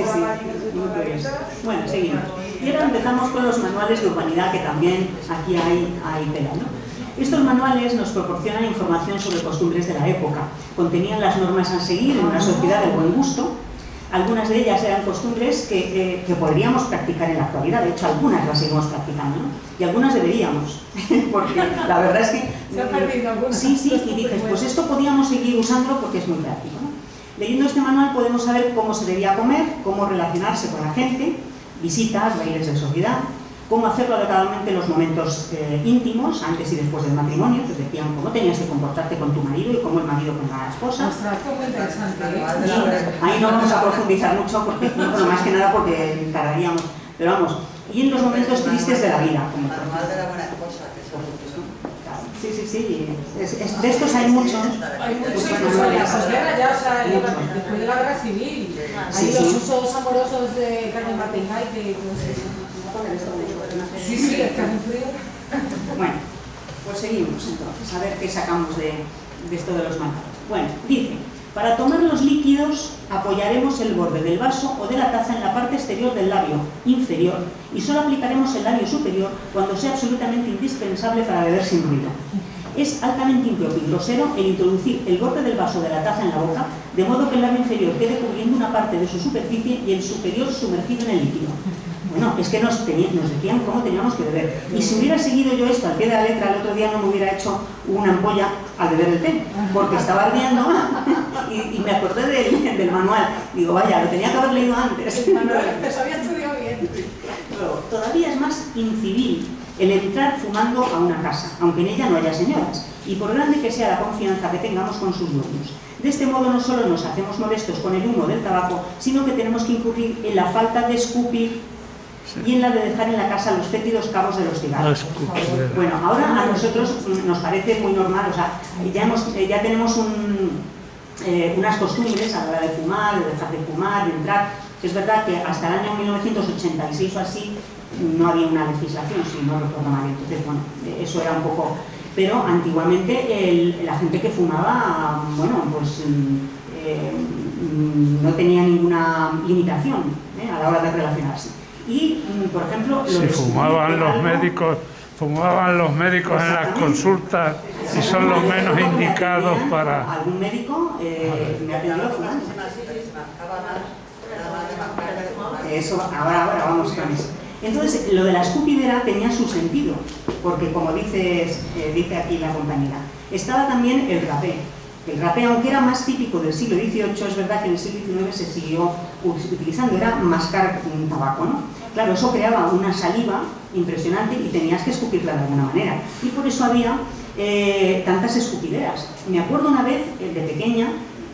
muy curioso. Bueno, seguimos. Y ahora empezamos con los manuales de urbanidad, que también aquí hay tela, ¿no? Estos manuales nos proporcionan información sobre costumbres de la época. Contenían las normas a seguir en una sociedad de buen gusto. Algunas de ellas eran costumbres que podríamos practicar en la actualidad. De hecho, algunas las seguimos practicando, ¿no? Y algunas deberíamos, porque la verdad es que... Se han perdido algunas. Sí, y dices, pues esto podíamos seguir usándolo porque es muy práctico, ¿no? Leyendo este manual podemos saber cómo se debía comer, cómo relacionarse con la gente, visitas, bailes de sociedad, cómo hacerlo adecuadamente en los momentos íntimos, antes y después del matrimonio, que decían cómo tenías que comportarte con tu marido y cómo el marido con la esposa. Ostras, esto es muy interesante, Y ahí no vamos a profundizar mucho, porque, bueno, más que nada porque tardaríamos, pero vamos, y en los momentos tristes de la vida. Como por ejemplo. Sí, de estos hay muchos. Hay muchos, pues la posguerra ya, o sea, después de la guerra civil. Hay los usos amorosos de Carmen Martín-Gaite y todo eso. Sí, es que hace un frío. Bueno, Pues seguimos entonces, a ver qué sacamos de esto de los manjares. Bueno, dice, para tomar los líquidos apoyaremos el borde del vaso o de la taza en la parte exterior del labio inferior y solo aplicaremos el labio superior cuando sea absolutamente indispensable para beber sin ruido. Es altamente impropio y grosero el introducir el borde del vaso de la taza en la boca, de modo que el labio inferior quede cubriendo una parte de su superficie y el superior sumergido en el líquido. Bueno, es que nos decían cómo teníamos que beber. Y si hubiera seguido yo esto al pie de la letra, el otro día no me hubiera hecho una ampolla al beber el té, porque estaba ardiendo y me acordé del manual. Digo, vaya, lo tenía que haber leído antes. El manual, pues había estudiado bien. Pero todavía es más incivil el entrar fumando a una casa, aunque en ella no haya señoras, y por grande que sea la confianza que tengamos con sus dueños. De este modo no solo nos hacemos molestos con el humo del tabaco, sino que tenemos que incurrir en la falta de escupir y en la de dejar en la casa los fétidos cabos de los cigarros. Bueno, ahora a nosotros nos parece muy normal, o sea, ya tenemos unas costumbres a la hora de fumar, de dejar de fumar, de entrar. Es verdad que hasta el año 1986 o así no había una legislación, si no recuerdo mal, entonces bueno, eso era un poco... Pero antiguamente la gente que fumaba, bueno, pues no tenía ninguna limitación a la hora de relacionarse. Y, por ejemplo... Si fumaban los médicos en las consultas y son los menos indicados para... Algún médico me ha pedido fumar. Eso, ahora vamos con eso. Entonces, lo de la escupidera tenía su sentido, porque como dice aquí la compañera, estaba también el rapé. El rapé, aunque era más típico del siglo XVIII, es verdad que en el siglo XIX se siguió utilizando, era mascar un tabaco, ¿no? Claro, eso creaba una saliva impresionante y tenías que escupirla de alguna manera. Y por eso había tantas escupideras. Me acuerdo una vez, de pequeña,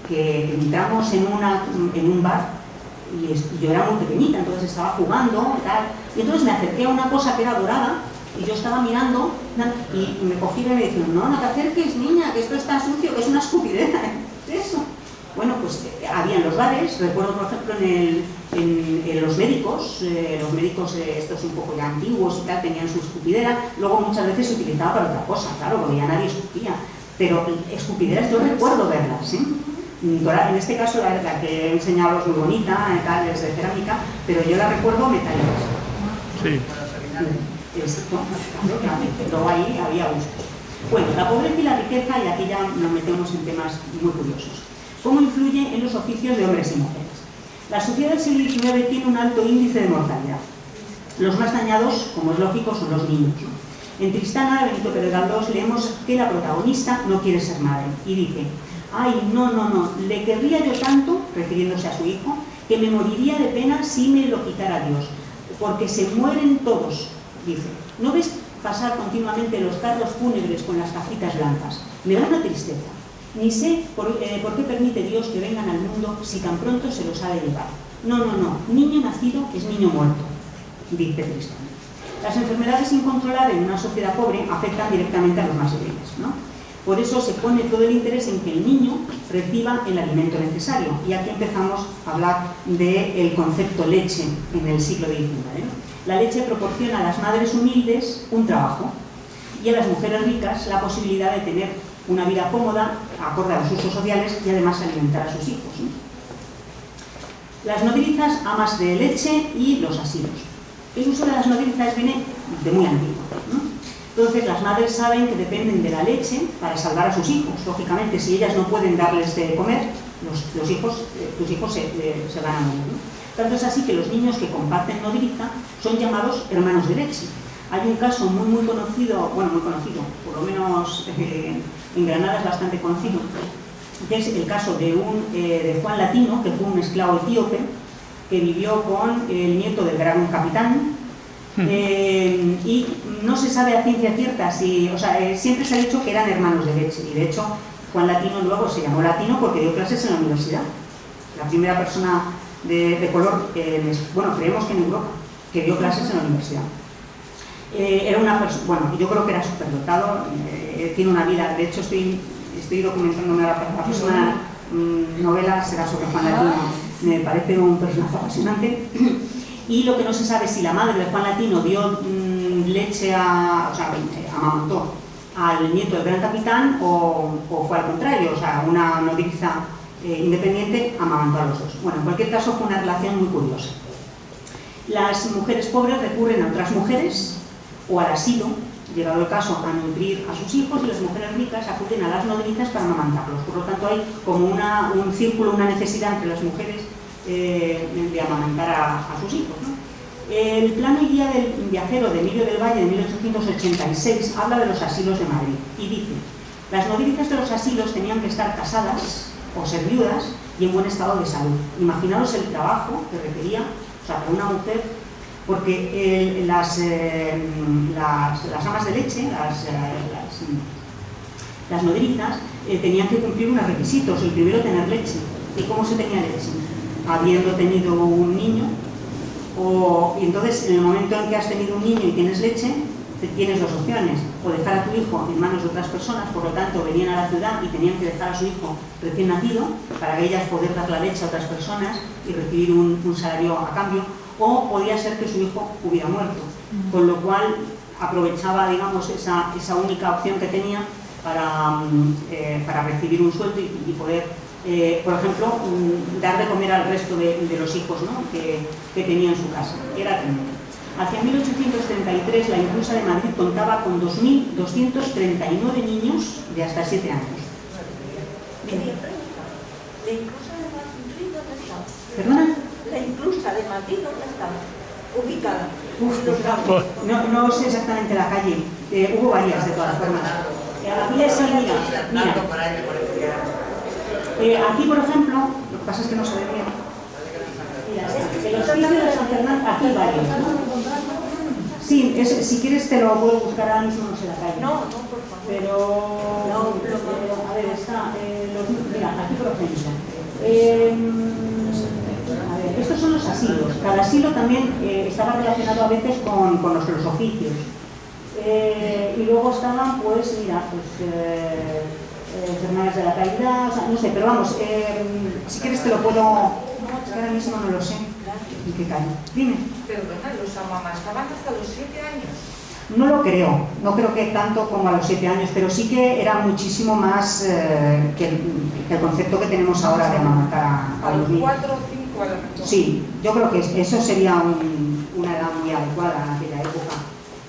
que entramos en un bar y yo era muy pequeñita, entonces estaba jugando y tal. Y entonces me acerqué a una cosa que era dorada y yo estaba mirando y me cogieron y me dijeron, no te acerques, niña, que esto está sucio, que es una escupidera. Eso. Bueno, pues había en los bares, recuerdo por ejemplo en los médicos estos un poco ya antiguos y tal, tenían su escupidera, luego muchas veces se utilizaba para otra cosa, claro, porque ya nadie escupía, pero escupideras yo recuerdo verlas, ¿eh? En este caso la que he enseñado es muy bonita, tal, es de cerámica, pero yo la recuerdo metálicas. Sí. Luego ahí había gustos. Bueno, la pobreza y la riqueza, y aquí ya nos metemos en temas muy curiosos. ¿Cómo influye en los oficios de hombres y mujeres? La sociedad del siglo XIX tiene un alto índice de mortalidad. Los más dañados, como es lógico, son los niños, ¿no? En Tristana, de Benito Pérez Galdós, leemos que la protagonista no quiere ser madre y dice: ay, no, le querría yo tanto, refiriéndose a su hijo, que me moriría de pena si me lo quitara Dios, porque se mueren todos, dice. ¿No ves pasar continuamente los carros fúnebres con las cajitas blancas? Me da una tristeza. Ni sé por qué permite Dios que vengan al mundo si tan pronto se los ha de llevar. No, niño nacido es niño muerto, dice Tristán. Las enfermedades incontroladas en una sociedad pobre afectan directamente a los más débiles, ¿no? Por eso se pone todo el interés en que el niño reciba el alimento necesario. Y aquí empezamos a hablar del concepto leche en el siglo XIX, ¿no? La leche proporciona a las madres humildes un trabajo y a las mujeres ricas la posibilidad de tener una vida cómoda, acorde a los usos sociales y además alimentar a sus hijos, ¿no? Las nodrizas, amas de leche y los asilos. El uso de las nodrizas viene de muy antiguo, ¿no? Entonces las madres saben que dependen de la leche para salvar a sus hijos. Lógicamente, si ellas no pueden darles de comer, tus hijos se van a morir, ¿no? Tanto es así que los niños que comparten nodriza son llamados hermanos de leche. Hay un caso muy conocido, bueno, muy conocido, por lo menos en Granada es bastante conocido, que es el caso de Juan Latino, que fue un esclavo etíope, que vivió con el nieto del gran capitán, y no se sabe a ciencia cierta si, siempre se ha dicho que eran hermanos de leche, y de hecho Juan Latino luego se llamó Latino porque dio clases en la universidad. La primera persona de color, creemos que en Europa, que dio clases en la universidad. Era una persona, bueno, yo creo que era superdotado, tiene una vida, de hecho estoy documentándome la próxima novela será sobre Juan Latino, me parece un personaje apasionante. Y lo que no se sabe es si la madre de Juan Latino dio leche amamantó al nieto del gran capitán o fue al contrario, o sea, una nodriza independiente amamantó a los dos. Bueno, en cualquier caso fue una relación muy curiosa. Las mujeres pobres recurren a otras mujeres o al asilo, llegado el caso, a nutrir a sus hijos, y las mujeres ricas acuden a las nodrizas para amamantarlos. Por lo tanto, hay como un círculo, una necesidad entre las mujeres de amamantar a sus hijos, ¿no? El plano y guía del viajero de Emilio del Valle de 1886 habla de los asilos de Madrid y dice: las nodrizas de los asilos tenían que estar casadas o ser viudas y en buen estado de salud. Imaginaos el trabajo que requería, o sea, para una mujer, porque las amas de leche, las nodrizas, tenían que cumplir unos requisitos. El primero, tener leche. ¿Y cómo se tenía leche? Habiendo tenido un niño, y entonces en el momento en que has tenido un niño y tienes leche, tienes dos opciones: o dejar a tu hijo en manos de otras personas. Por lo tanto, venían a la ciudad y tenían que dejar a su hijo recién nacido para que ellas poder dar la leche a otras personas y recibir un salario a cambio, o podía ser que su hijo hubiera muerto, con lo cual aprovechaba, digamos, esa única opción que tenía para recibir un sueldo y poder, por ejemplo, dar de comer al resto de los hijos, ¿no?, que tenía en su casa. Era tremendo. Hacia 1833 la inclusa de Madrid contaba con 2.239 niños de hasta 7 años. ¿La inclusa de Madrid dónde estaba? ¿Perdona? La inclusa de Madrid dónde estaba ubicada. No sé exactamente la calle. Hubo varias, de todas formas. Aquí sí, mira. Aquí, por ejemplo, lo que pasa es que no se ve bien. Mira, en los hospitales de San Fernando, aquí hay varios, ¿no? Sí, si quieres te lo puedo buscar ahora mismo, no sé la calle. No, por favor. Pero, a ver, está, mira, aquí por ejemplo. A ver, estos son los asilos. Cada asilo también estaba relacionado a veces con los oficios. Y luego estaban, pues, mira, enfermeras de la caridad, o sea, no sé, pero vamos, si quieres te lo puedo... Es que ahora mismo no lo sé. ¿En qué calle? Dime. Perdona, ¿los amamantaban hasta los 7 años? No lo creo, no creo que tanto como a los 7 años, pero sí que era muchísimo más que el concepto que tenemos ahora de amamantar a los niños. ¿A los 4 o 5 a lo mejor? Sí, yo creo que eso sería una edad muy adecuada en aquella época,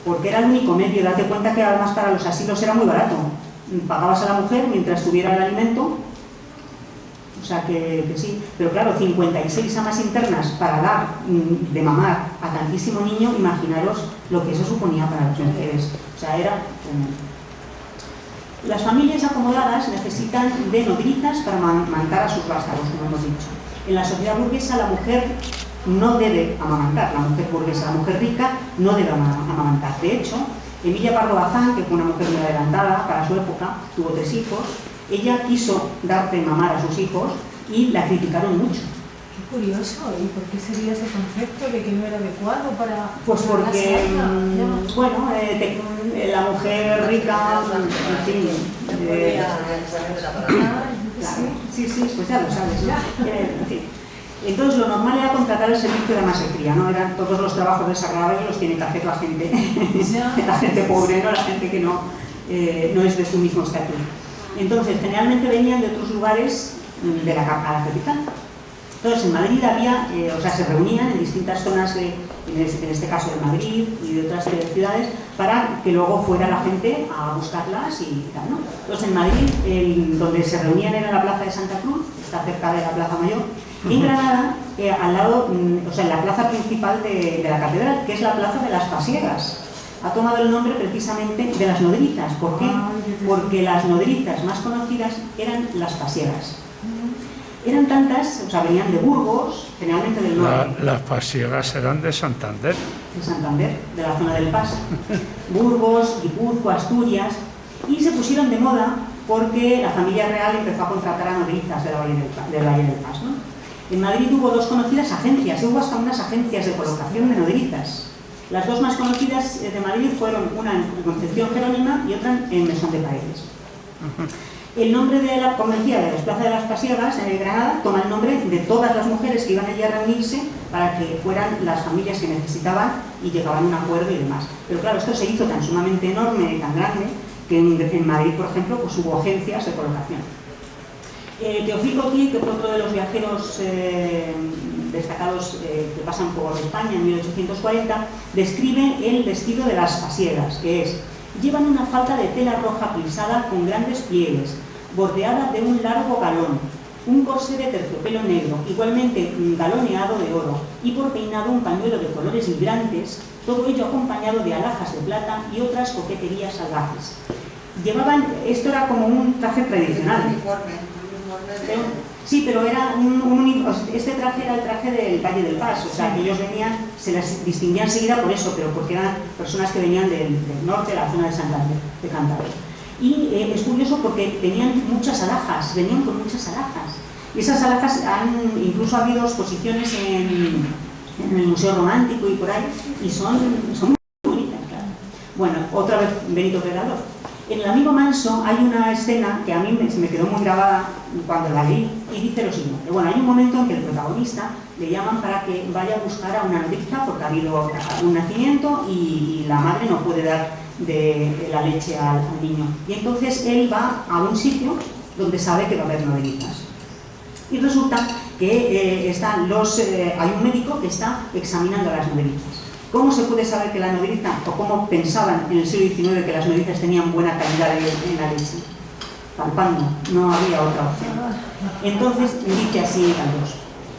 porque era el único medio. Date cuenta que además para los asilos era muy barato. Pagabas a la mujer mientras tuviera el alimento. O sea que sí, pero claro, 56 amas internas para dar de mamar a tantísimo niño, imaginaros lo que eso suponía para las mujeres. O sea, era... Las familias acomodadas necesitan de nodrizas para amamantar a sus vástagos, como hemos dicho. En la sociedad burguesa la mujer no debe amamantar, la mujer burguesa, la mujer rica no debe amamantar. De hecho, Emilia Pardo Bazán, que fue una mujer muy adelantada para su época, tuvo 3 hijos. Ella quiso dar de mamar a sus hijos y la criticaron mucho. Qué curioso, ¿y por qué sería ese concepto de que no era adecuado para... Pues porque, bueno, la mujer rica, en fin... Sí, pues ya lo sabes, ¿no? En fin. Entonces lo normal era contratar el servicio de amas de cría, ¿no? Eran todos los trabajos desagradables los tiene que hacer la gente pobre, ¿no? La gente que no es de su mismo estatus. Entonces, generalmente venían de otros lugares a la capital. Entonces, en Madrid había, se reunían en distintas zonas, en este caso de Madrid y de otras ciudades, para que luego fuera la gente a buscarlas y tal, ¿no? Entonces, en Madrid, donde se reunían era la Plaza de Santa Cruz, está cerca de la Plaza Mayor, y en Granada, al lado, en la plaza principal de la catedral, que es la Plaza de las Pasiegas. Ha tomado el nombre precisamente de las nodrizas. ¿Por qué? Porque las nodrizas más conocidas eran las pasiegas. Eran tantas, venían de Burgos, generalmente del norte. Las pasiegas eran de Santander. De Santander, de la zona del Pas. Burgos, Guipúzcoa, Asturias. Y se pusieron de moda porque la familia real empezó a contratar a nodrizas del Valle del Pas, ¿no? En Madrid hubo 2 conocidas agencias, hubo hasta unas agencias de colocación de nodrizas. Las 2 más conocidas de Madrid fueron una en Concepción Jerónima y otra en Mesón de Paredes. El nombre de la, como decía, de la Plaza de las Pasiegas en Granada toma el nombre de todas las mujeres que iban allí a reunirse para que fueran las familias que necesitaban y llegaban a un acuerdo y demás. Pero claro, esto se hizo tan sumamente enorme y tan grande que en Madrid, por ejemplo, pues hubo agencias de colocación. Teófilo Thiel, que fue otro de los viajeros destacados que pasan por España en 1840, describe el vestido de las pasiegas, que es: llevan una falda de tela roja plisada con grandes pliegues, bordeada de un largo galón, un corsé de terciopelo negro, igualmente galoneado de oro, y por peinado un pañuelo de colores vibrantes, todo ello acompañado de alhajas de plata y otras coqueterías salvajes. Llevaban, esto era como un traje tradicional. Sí, pero era este traje era el traje del Valle del Paso, o sea, que ellos venían, se las distinguían enseguida por eso, pero porque eran personas que venían del norte, de la zona de Santander, de Cantabria. Y es curioso porque tenían muchas alhajas, venían con muchas alhajas. Y esas alhajas incluso ha habido exposiciones en el Museo Romántico y por ahí, y son muy bonitas, claro. Bueno, otra vez Benito Predador. En El amigo Manso hay una escena que a mí se me quedó muy grabada cuando la vi, y dice lo siguiente. Bueno, hay un momento en que el protagonista le llaman para que vaya a buscar a una nodriza porque ha habido un nacimiento y la madre no puede dar de la leche al niño. Y entonces él va a un sitio donde sabe que va a haber nodrizas. Y resulta que hay un médico que está examinando a las nodrizas. ¿Cómo se puede saber que la nodriza, o cómo pensaban en el siglo XIX que las nodrizas tenían buena calidad en la leche? Palpando, no había otra opción. Entonces dice así Galdós: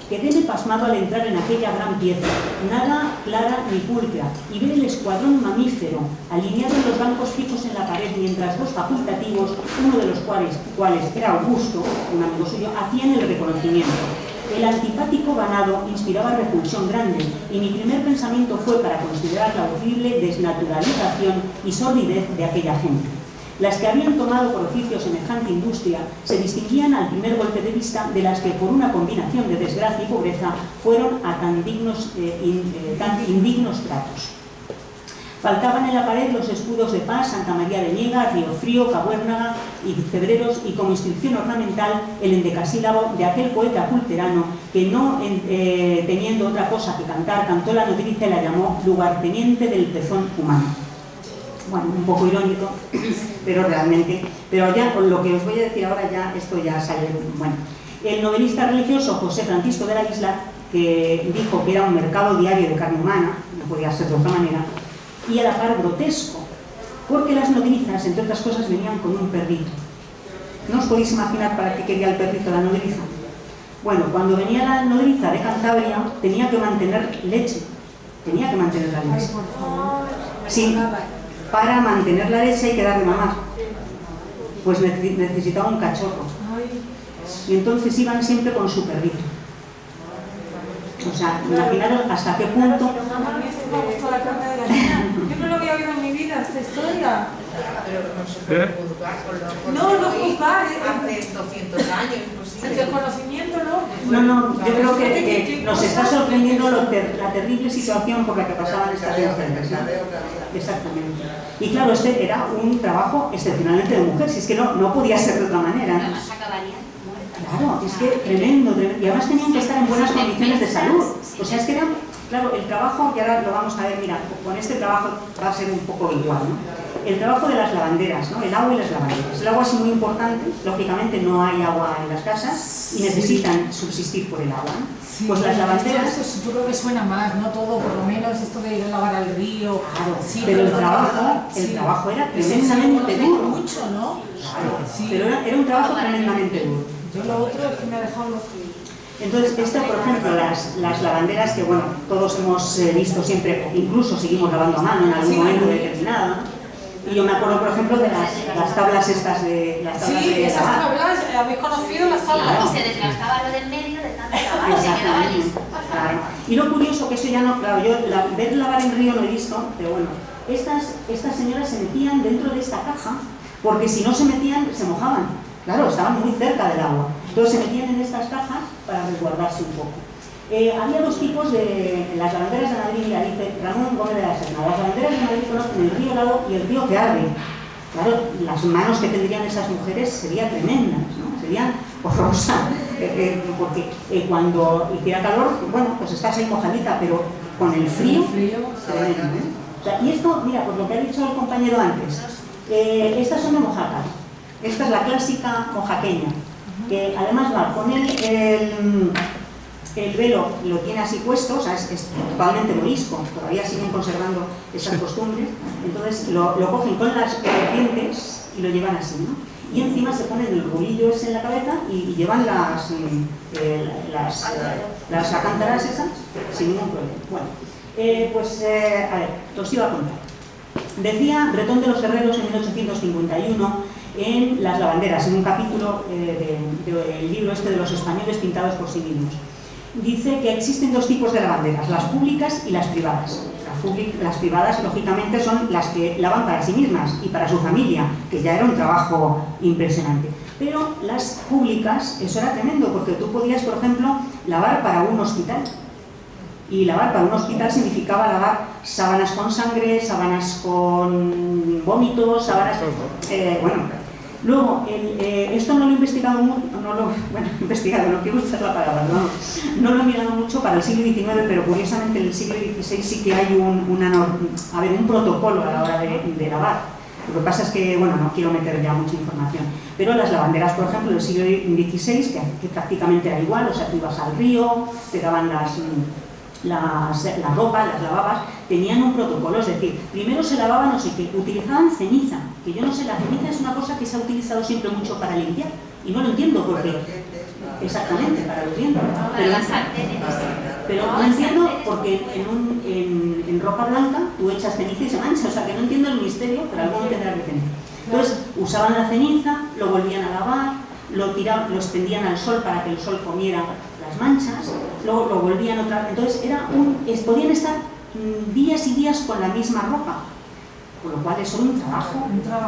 quedéme pasmado al entrar en aquella gran pieza, nada clara ni pulcra, y ver el escuadrón mamífero alineado en los bancos fijos en la pared, mientras dos facultativos, uno de los cuales era Augusto, un amigo suyo, hacían el reconocimiento. El antipático ganado inspiraba repulsión grande, y mi primer pensamiento fue para considerar la horrible desnaturalización y sordidez de aquella gente. Las que habían tomado por oficio semejante industria se distinguían al primer golpe de vista de las que, por una combinación de desgracia y pobreza, fueron a tan indignos tratos. Faltaban en la pared los escudos de Paz, Santa María de Niega, Río Frío, Cabuérnaga y Cebreros, y como inscripción ornamental el endecasílabo de aquel poeta culterano que, no teniendo otra cosa que cantar, cantó la nodriza y la llamó lugarteniente del pezón humano. Bueno, un poco irónico, pero realmente, pero ya con lo que os voy a decir ahora, ya esto ya sale. Bueno, el novelista religioso José Francisco de la Isla, que dijo que era un mercado diario de carne humana, no podía ser de otra manera, y a la par grotesco, porque las nodrizas, entre otras cosas, venían con un perrito. ¿No os podéis imaginar para qué quería el perrito la nodriza? Bueno, cuando venía la nodriza de Cantabria, tenía que mantener leche, tenía que mantener la leche. Sí, para mantener la leche hay que darle mamar, pues necesitaba un cachorro, y entonces iban siempre con su perrito. O sea, imaginaros hasta qué punto. Yo no lo había oído en mi vida, esta historia. Pero no se puede juzgar con lo No juzgar, hace 200 años inclusive. el desconocimiento, ¿no? No, yo creo que nos está sorprendiendo la terrible situación por la que pasaban estas mujeres, ¿no? Exactamente. Y claro, este era un trabajo excepcionalmente de mujer, si es que no podía ser de otra manera, ¿no? Además acabarían muertas. Claro, es que tremendo, y además tenían que estar en buenas condiciones de salud. O sea, es que era, claro, el trabajo, que ahora lo vamos a ver, mira, con este trabajo va a ser un poco igual, ¿no? El trabajo de las lavanderas, ¿no? El agua y las lavanderas. El agua es muy importante, lógicamente no hay agua en las casas y necesitan subsistir por el agua, ¿no? Sí, pues las lavanderas... Esto yo creo que suena más, no todo, por lo menos esto de ir a lavar al río. Claro, sí, pero el trabajo era tremendamente duro. Mucho, ¿no? Claro, Sí. pero era un trabajo tremendamente duro. Yo lo otro es que me ha dejado loco. Entonces, por ejemplo, las lavanderas que, bueno, todos hemos visto siempre, incluso seguimos lavando a mano en algún momento determinado, ¿no? Y yo me acuerdo, por ejemplo, de las tablas estas de lavar. Sí, esas tablas, habéis conocido las tablas. Claro. Y se desgastaba lo del medio de tanto lavar, se quedaba Exactamente. listo. Claro. Y lo curioso que eso ya no, claro, yo ver lavar en río no he visto, pero bueno, estas señoras se metían dentro de esta caja, porque si no se metían, se mojaban. Claro, estaban muy cerca del agua. Entonces se metían en estas cajas para resguardarse un poco. Había dos tipos de las lavanderas de Madrid, mira, dice Ramón Gómez de la Serna. Las lavanderas de Madrid conocen el río Lado y el río que arde. Claro, las manos que tendrían esas mujeres serían tremendas, ¿no? Serían horrorosas, porque cuando hiciera calor, bueno, pues estás ahí mojadita, pero con el frío, tremendo, ¿eh? O sea, y esto, mira, pues lo que ha dicho el compañero antes, Estas son de mojaca. Esta es la clásica mojaqueña, que además va con el velo, lo tiene así puesto, o sea, es totalmente morisco, todavía siguen conservando esas costumbres, entonces lo cogen con las dientes y lo llevan así, ¿no? Y encima se ponen el rubulillo ese en la cabeza y llevan las acántaras esas sin ningún problema. Bueno, a ver, os iba a contar. Decía Bretón de los Herreros en 1851 en Las lavanderas, en un capítulo del libro este de los españoles pintados por sí mismos. Dice que existen dos tipos de lavanderas, las públicas y las privadas. Las privadas, lógicamente, son las que lavan para sí mismas y para su familia, que ya era un trabajo impresionante. Pero las públicas, eso era tremendo, porque tú podías, por ejemplo, lavar para un hospital. Y lavar para un hospital significaba lavar sábanas con sangre, sábanas con vómitos, sábanas... bueno, luego, esto no lo he investigado mucho, no quiero usar la palabra, no lo he mirado mucho para el siglo XIX, pero curiosamente en el siglo XVI sí que hay un protocolo a la hora de lavar. Lo que pasa es que, bueno, no quiero meter ya mucha información, pero las lavanderas, por ejemplo, del siglo XVI, que prácticamente era igual, o sea, tú ibas al río, te daban la ropa, las lavabas, tenían un protocolo, es decir, primero se lavaba no sé qué, utilizaban ceniza, que yo no sé, la ceniza es una cosa que se ha utilizado siempre mucho para limpiar, y no lo entiendo porque, exactamente, para los dientes, pero no entiendo porque en ropa blanca tú echas ceniza y se mancha, o sea que no entiendo el misterio, pero alguno tendrá que tener. Entonces usaban la ceniza, lo volvían a lavar, lo extendían al sol para que el sol comiera las manchas, luego lo volvían otra vez. Entonces podían estar días y días con la misma ropa, con lo cual eso era un trabajo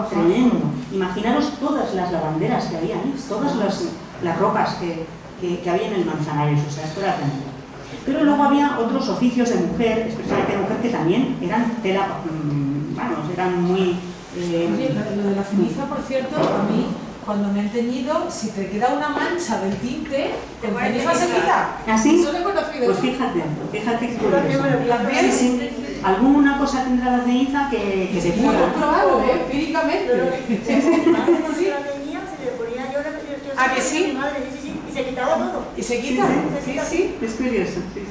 tremendo. Imaginaros todas las lavanderas que había, todas las ropas que había en el Manzanares, o sea, esto era tremendo. Pero luego había otros oficios de mujer, especialmente de mujer, que también eran tela, eran muy... Lo de la ceniza, por cierto, a mí, cuando me han teñido, si te queda una mancha del tinte, ¿con ceniza se quita? ¿Ah, sí? Eso lo he conocido. Pues fíjate que curioso. Sí. Alguna cosa tendrá la ceniza que te cura. Lo he probado, empíricamente. ¿Ah, que sí? Y se quitaba todo. ¿Y se quita? Sí. Es curioso, sí.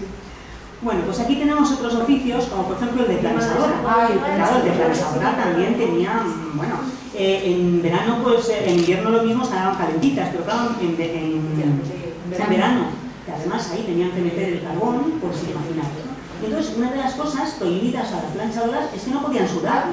Bueno, pues aquí tenemos otros oficios, como por ejemplo el de planchadora. Claro, el de planchadora también tenía, en verano, pues en invierno lo mismo, estaban calentitas, pero claro, en verano, que además ahí tenían que meter el carbón, pues imagínate, ¿no? Entonces, una de las cosas prohibidas a las planchadoras es que no podían sudar,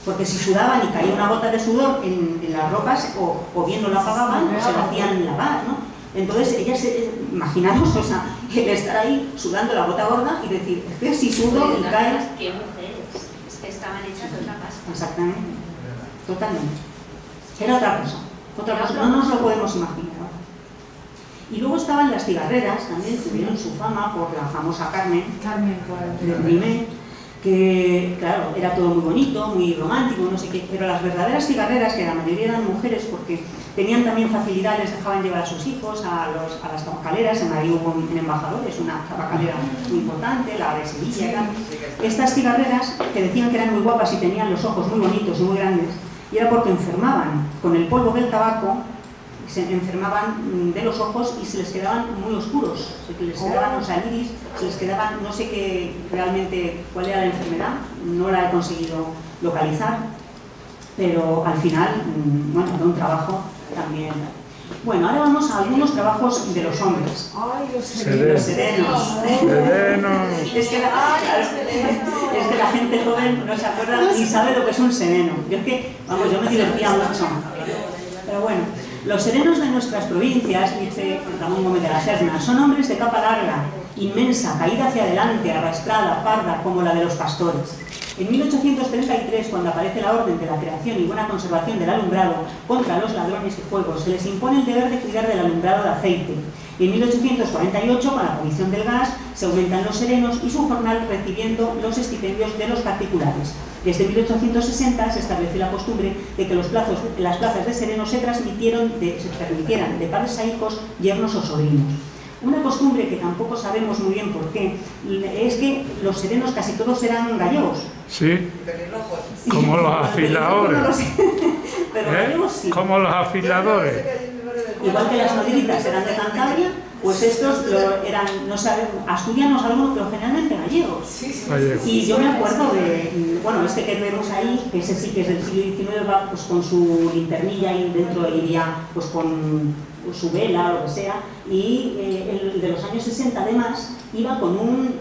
porque si sudaban y caía una gota de sudor en las ropas, o bien no la apagaban, o se la hacían lavar, ¿no? Entonces, ellas, imaginaros, o sea, el estar ahí sudando la gota gorda y decir, es que si sudo y cae... ¿Qué mujeres? Es que estaban hechas de otra pasta. Exactamente, totalmente. Era otra cosa, no nos lo podemos imaginar. Y luego estaban las cigarreras, también tuvieron su fama por la famosa Carmen de Primer, que claro, era todo muy bonito, muy romántico, no sé qué, pero las verdaderas cigarreras, que la mayoría eran mujeres porque tenían también facilidad, les dejaban llevar a sus hijos a las tabacaleras. En Madrid hubo en Embajadores una tabacalera muy importante, la de Sevilla. Estas cigarreras, que decían que eran muy guapas y tenían los ojos muy bonitos y muy grandes, y era porque enfermaban con el polvo del tabaco, se enfermaban de los ojos y se les quedaban muy oscuros, se les quedaban los iris, se les quedaban, no sé qué realmente cuál era la enfermedad, no la he conseguido localizar, pero al final, era un trabajo también. Bueno, ahora vamos a algunos trabajos de los hombres. ¡Ay, los serenos! Es que la gente joven no se acuerda ni sabe lo que es un sereno. Yo me divertía mucho. Pero bueno, los serenos de nuestras provincias, dice Ramón Gómez de la Serna, son hombres de capa larga, inmensa, caída hacia adelante, arrastrada, parda, como la de los pastores. En 1833, cuando aparece la orden de la creación y buena conservación del alumbrado contra los ladrones y fuegos, se les impone el deber de cuidar del alumbrado de aceite. Y en 1848, con la abolición del gas, se aumentan los serenos y su jornal recibiendo los estipendios de los particulares. Desde 1860 se estableció la costumbre de que las plazas de serenos se permitieran de padres a hijos, yernos o sobrinos. Una costumbre que tampoco sabemos muy bien por qué, es que los serenos casi todos eran gallegos, Sí, pelirrojos. como los afiladores. No lo sé, pero gallegos sí. Como los afiladores. Igual que las nodritas eran de Cantabria, pues estos eran, no sabemos, asturianos algunos, pero generalmente gallegos. Sí, sí. Gallegos. Y yo me acuerdo de, bueno, este que vemos ahí, que ese sí que es del siglo XIX, va pues con su linternilla y dentro iría pues con su vela o lo que sea, y el de los años 60 además iba con un...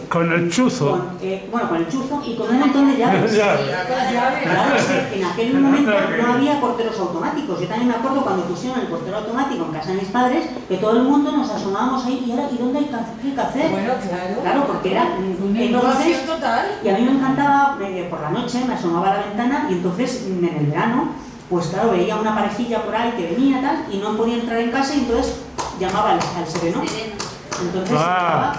Con el chuzo. Bueno, con el chuzo y con un montón de llaves. Ya. Claro, es que en aquel momento no había porteros automáticos. Yo también me acuerdo cuando pusieron el portero automático en casa de mis padres, que todo el mundo nos asomábamos ahí y ahora, ¿y dónde hay que hacer? Bueno, claro. Claro, porque era Una innovación total. y a mí me encantaba, por la noche me asomaba a la ventana y entonces en el verano, pues claro, veía una parejilla por ahí que venía tal y no podía entrar en casa y entonces llamaba al sereno. Entonces estaba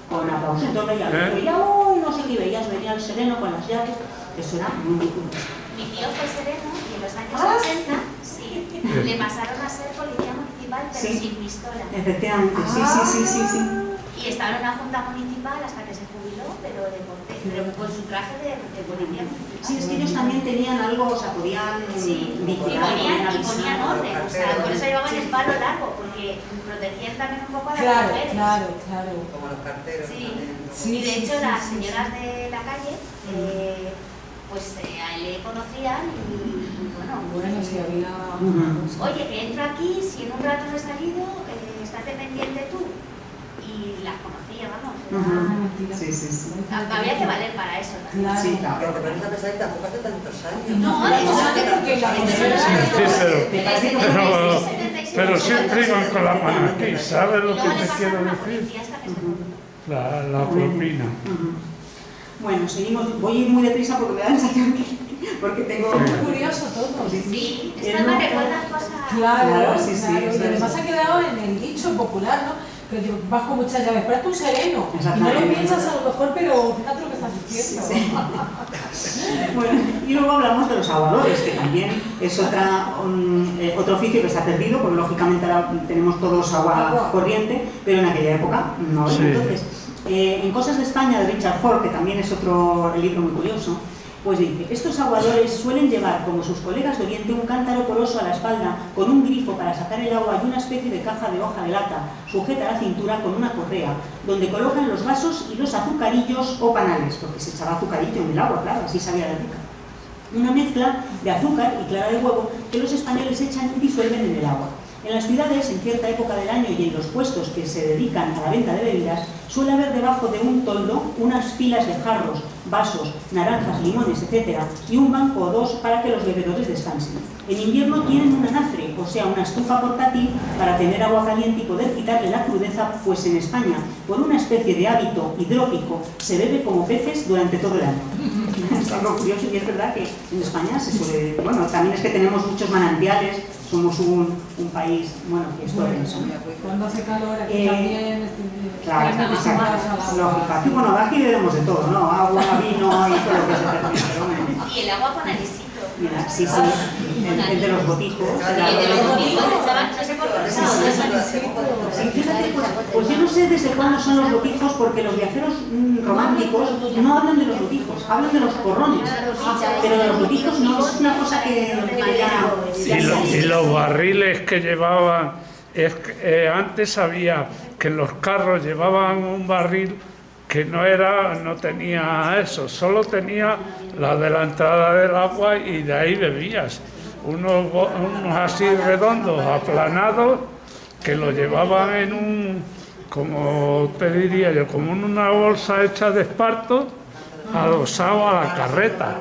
con aplauso, entonces veía, uy, no sé qué, veías, venía el sereno con las llaves, eso era muy curioso. Mi tío fue sereno y en los años 80 sí, le pasaron a ser policía municipal pero Sí. sin pistola. Efectivamente, sí. Y estaba en una junta municipal hasta que se jubiló, pero con su traje de policía municipal. Sí, es que ellos también tenían algo, o sea, podían Sí, vigilar, y ponían orden, o sea, por eso llevaban el palo largo, porque protegían también un poco a las Claro, mujeres. claro. Como los carteros Sí. también. Sí, Y de hecho sí, las sí, señoras de la calle, pues a él le conocían y bueno, Bueno, sí había... oye, que entro aquí, si en un rato no he salido, estate pendiente tú. Y las conocía, vamos. Sí. Había que valer para eso también. Claro. Sí, claro. Pero te pones a pensar y tampoco hace tantos años. No, porque la Pero siempre iban con la mano aquí, ¿sabes lo que te quiero decir? La propina. Bueno, seguimos. Voy a ir muy deprisa porque me da la sensación porque tengo... Muy curioso todo. Sí, esto me recuerda cosas. Claro, sí, Y además ha quedado en el dicho popular, ¿no? Que vas con muchas llaves, pero tú sereno. Y no lo piensas a lo mejor, pero fíjate lo que estás diciendo. Bueno, y luego hablamos de los aguadores, que también es otro oficio que se ha perdido, porque lógicamente ahora tenemos todos agua corriente, pero en aquella época no. Sí. Entonces, en Cosas de España de Richard Ford, que también es otro libro muy curioso, pues dice, estos aguadores suelen llevar, como sus colegas de Oriente, un cántaro poroso a la espalda con un grifo para sacar el agua y una especie de caja de hoja de lata sujeta a la cintura con una correa, donde colocan los vasos y los azucarillos o panales, porque se echaba azucarillo en el agua, claro, así sabía de rica. Una mezcla de azúcar y clara de huevo que los españoles echan y disuelven en el agua. En las ciudades, en cierta época del año y en los puestos que se dedican a la venta de bebidas, suele haber debajo de un toldo unas filas de jarros, vasos, naranjas, limones, etc. y un banco o dos para que los bebedores descansen. En invierno tienen un anafre, o sea, una estufa portátil para tener agua caliente y poder quitarle la crudeza, pues en España, por una especie de hábito hidrópico, se bebe como peces durante todo el año. Es algo curioso y es verdad que en España se suele... Bueno, también es que tenemos muchos manantiales, somos un país, bueno, que es todo eso. Cuando hace calor aquí también... Claro, lógica. Aquí, bueno, aquí bebemos de todo, ¿no? Agua, vino y todo lo que se termine, pero bueno. Y el agua con anisito. Mira, sí, el de los botijos. Y el de los botijos echaban, no sé por qué Sí, fíjate, pues yo no sé desde cuándo son los botijos, porque los viajeros románticos no hablan de los botijos, hablan de los porrones, pero de los botijos no es una cosa que Y los barriles que llevaban, antes había que en los carros llevaban un barril que no tenía eso, solo tenía la de la entrada del agua y de ahí bebías. Unos así redondos, aplanados, que lo llevaban en un, como te diría yo, como en una bolsa hecha de esparto, adosado a la carreta.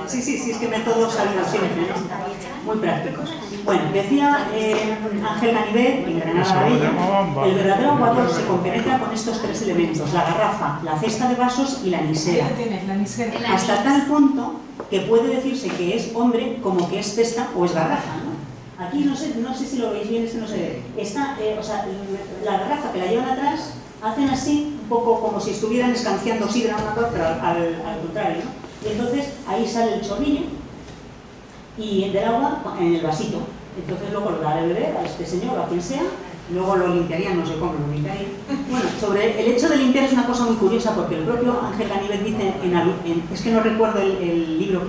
Sí, es que método salido siempre, ¿no? Muy práctico. Bueno, decía Ángel Ganivet, en Granada la Bella, el verdadero aguador se compenetra con estos tres elementos, la garrafa, la cesta de vasos y la nisera. Hasta tal punto que puede decirse que es hombre como que es cesta o es garrafa, ¿no? Aquí no sé si lo veis bien, no se ve. Esta, o sea, la garrafa que la llevan atrás, hacen así, un poco como si estuvieran escanciando sidra una cosa, pero al contrario, ¿no? Y entonces ahí sale el chorrillo y del agua en el vasito. Entonces luego lo da de beber a este señor o a quien sea luego lo limpiarían, no sé cómo lo limpiarían. Bueno, sobre el hecho de limpiar es una cosa muy curiosa porque el propio Ángel Ganivet dice, es que no recuerdo el libro,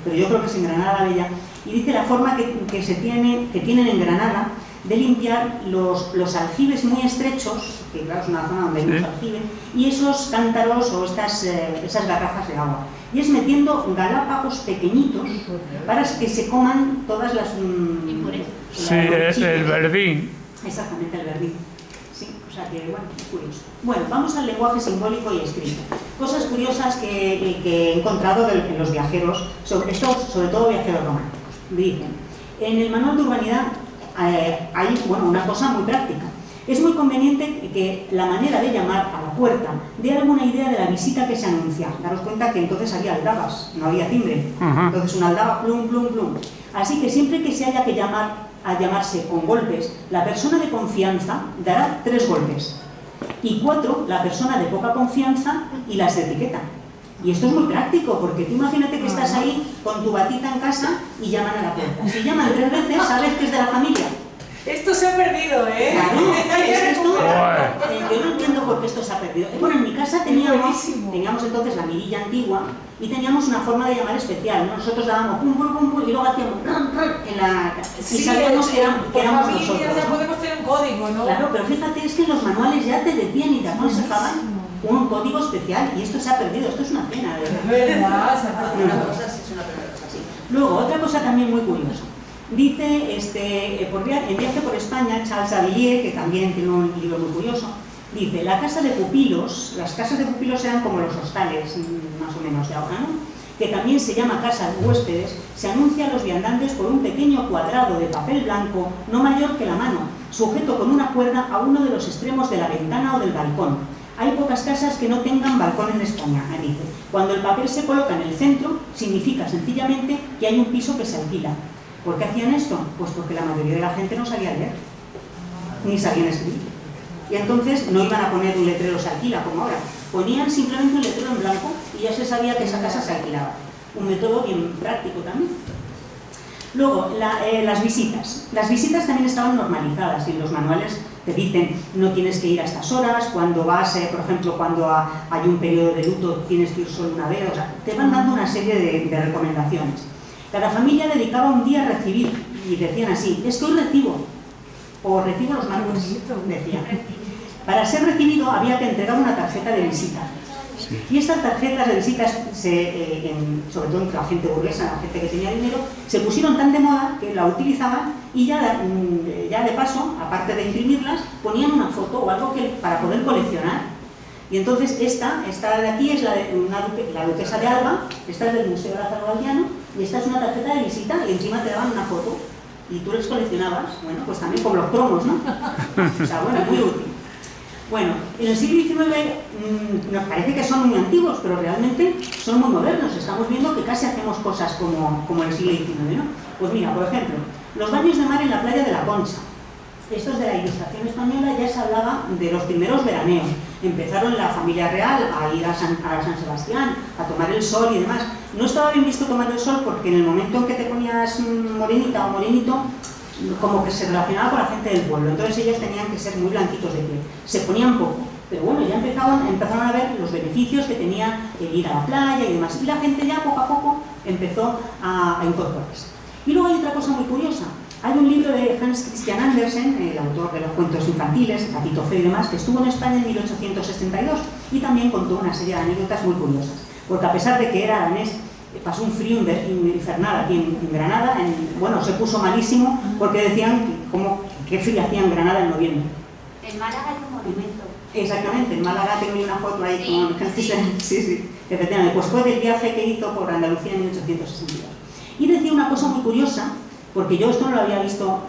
pero yo creo que es en Granada la Bella, y dice la forma que tienen en Granada de limpiar los aljibes muy estrechos, que claro es una zona donde hay mucho aljibe, y esos cántaros o esas garrafas de agua. Y es metiendo galápagos pequeñitos para que se coman todas las impurezas. Sí, el verdín. Exactamente, el verdín. Sí, o sea que, bueno, es curioso. Bueno, vamos al lenguaje simbólico y escrito. Cosas curiosas que he encontrado en los viajeros, sobre todo viajeros románticos. Dicen, en el manual de urbanidad hay una cosa muy práctica. Es muy conveniente que la manera de llamar a la puerta dé alguna idea de la visita que se anuncia. Daros cuenta que entonces había aldabas, no había timbre. Entonces una aldaba, plum, plum, plum. Así que siempre que se haya que llamarse con golpes, la persona de confianza dará 3 golpes. Y 4, la persona de poca confianza y las de etiqueta. Y esto es muy práctico, porque tú imagínate que estás ahí con tu batita en casa y llaman a la puerta. Si llaman 3 veces, sabes que es de la familia. Esto se ha perdido, ¿eh? Claro, es que esto, yo no entiendo por qué esto se ha perdido. Bueno, en mi casa teníamos entonces la mirilla antigua y teníamos una forma de llamar especial, ¿no? Nosotros dábamos pum, pum, pum, pum, y luego hacíamos en la... y sabíamos que éramos nosotros. Ya podemos tener un código, ¿no? Claro, pero fíjate, es que en los manuales ya te decían y te aconsejaban un código especial y esto se ha perdido, esto es una pena. Es verdad, se ha perdido. Una cosa sí es una primera cosa. Sí. Luego, otra cosa también muy curiosa. Dice, en Viaje por España, Charles Avilliers, que también tiene un libro muy curioso, dice, las casas de pupilos eran como los hostales, más o menos de ahora, ¿no? Que también se llama casa de huéspedes, se anuncia a los viandantes por un pequeño cuadrado de papel blanco, no mayor que la mano, sujeto con una cuerda a uno de los extremos de la ventana o del balcón. Hay pocas casas que no tengan balcón en España, dice. Cuando el papel se coloca en el centro, significa sencillamente que hay un piso que se alquila. ¿Por qué hacían esto? Pues porque la mayoría de la gente no sabía leer, ni sabían escribir. Y entonces no iban a poner un letrero se alquila como ahora. Ponían simplemente un letrero en blanco y ya se sabía que esa casa se alquilaba. Un método bien práctico también. Luego, las visitas. Las visitas también estaban normalizadas y en los manuales te dicen no tienes que ir a estas horas, cuando vas, por ejemplo, cuando hay un periodo de luto tienes que ir solo una vez, o sea, te van dando una serie de recomendaciones. Cada familia dedicaba un día a recibir y decían así, es que hoy recibo, o recibo los martes, decían. Para ser recibido había que entregar una tarjeta de visita. Sí. Y estas tarjetas de visitas, sobre todo entre la gente burguesa, la gente que tenía dinero, se pusieron tan de moda que la utilizaban y ya de paso, aparte de imprimirlas, ponían una foto o algo para poder coleccionar. Y entonces esta de aquí es la duquesa de Alba, esta es del Museo de Lázaro Galdiano, y esta es una tarjeta de visita y encima te daban una foto y tú les coleccionabas, bueno, pues también como los cromos, ¿no? O sea, bueno, muy útil. Bueno, en el siglo XIX nos parece que son muy antiguos, pero realmente son muy modernos. Estamos viendo que casi hacemos cosas como en el siglo XIX, ¿no? Pues mira, por ejemplo, los baños de mar en la playa de la Concha. Estos de la Ilustración española ya se hablaba de los primeros veraneos. Empezaron la familia real a ir a San Sebastián, a tomar el sol y demás. No estaba bien visto tomar el sol porque en el momento en que te ponías morenita o morenito, como que se relacionaba con la gente del pueblo. Entonces ellos tenían que ser muy blanquitos de piel. Se ponían poco. Pero bueno, ya empezaron a ver los beneficios que tenía el ir a la playa y demás. Y la gente ya poco a poco empezó a incorporarse. Y luego hay otra cosa muy curiosa. Hay un libro de Hans Christian Andersen, el autor de los cuentos infantiles, Gatito Feo y demás, que estuvo en España en 1862 y también contó una serie de anécdotas muy curiosas. Porque a pesar de que era danés, pasó un frío infernal aquí en Granada. Bueno, se puso malísimo porque decían que frío hacía en Granada en noviembre. En Málaga hay un monumento. Exactamente, en Málaga tengo una foto ahí con Hans Christian. Sí, efectivamente. Pues fue del viaje que hizo por Andalucía en 1862. Y decía una cosa muy curiosa, porque yo esto no lo había visto,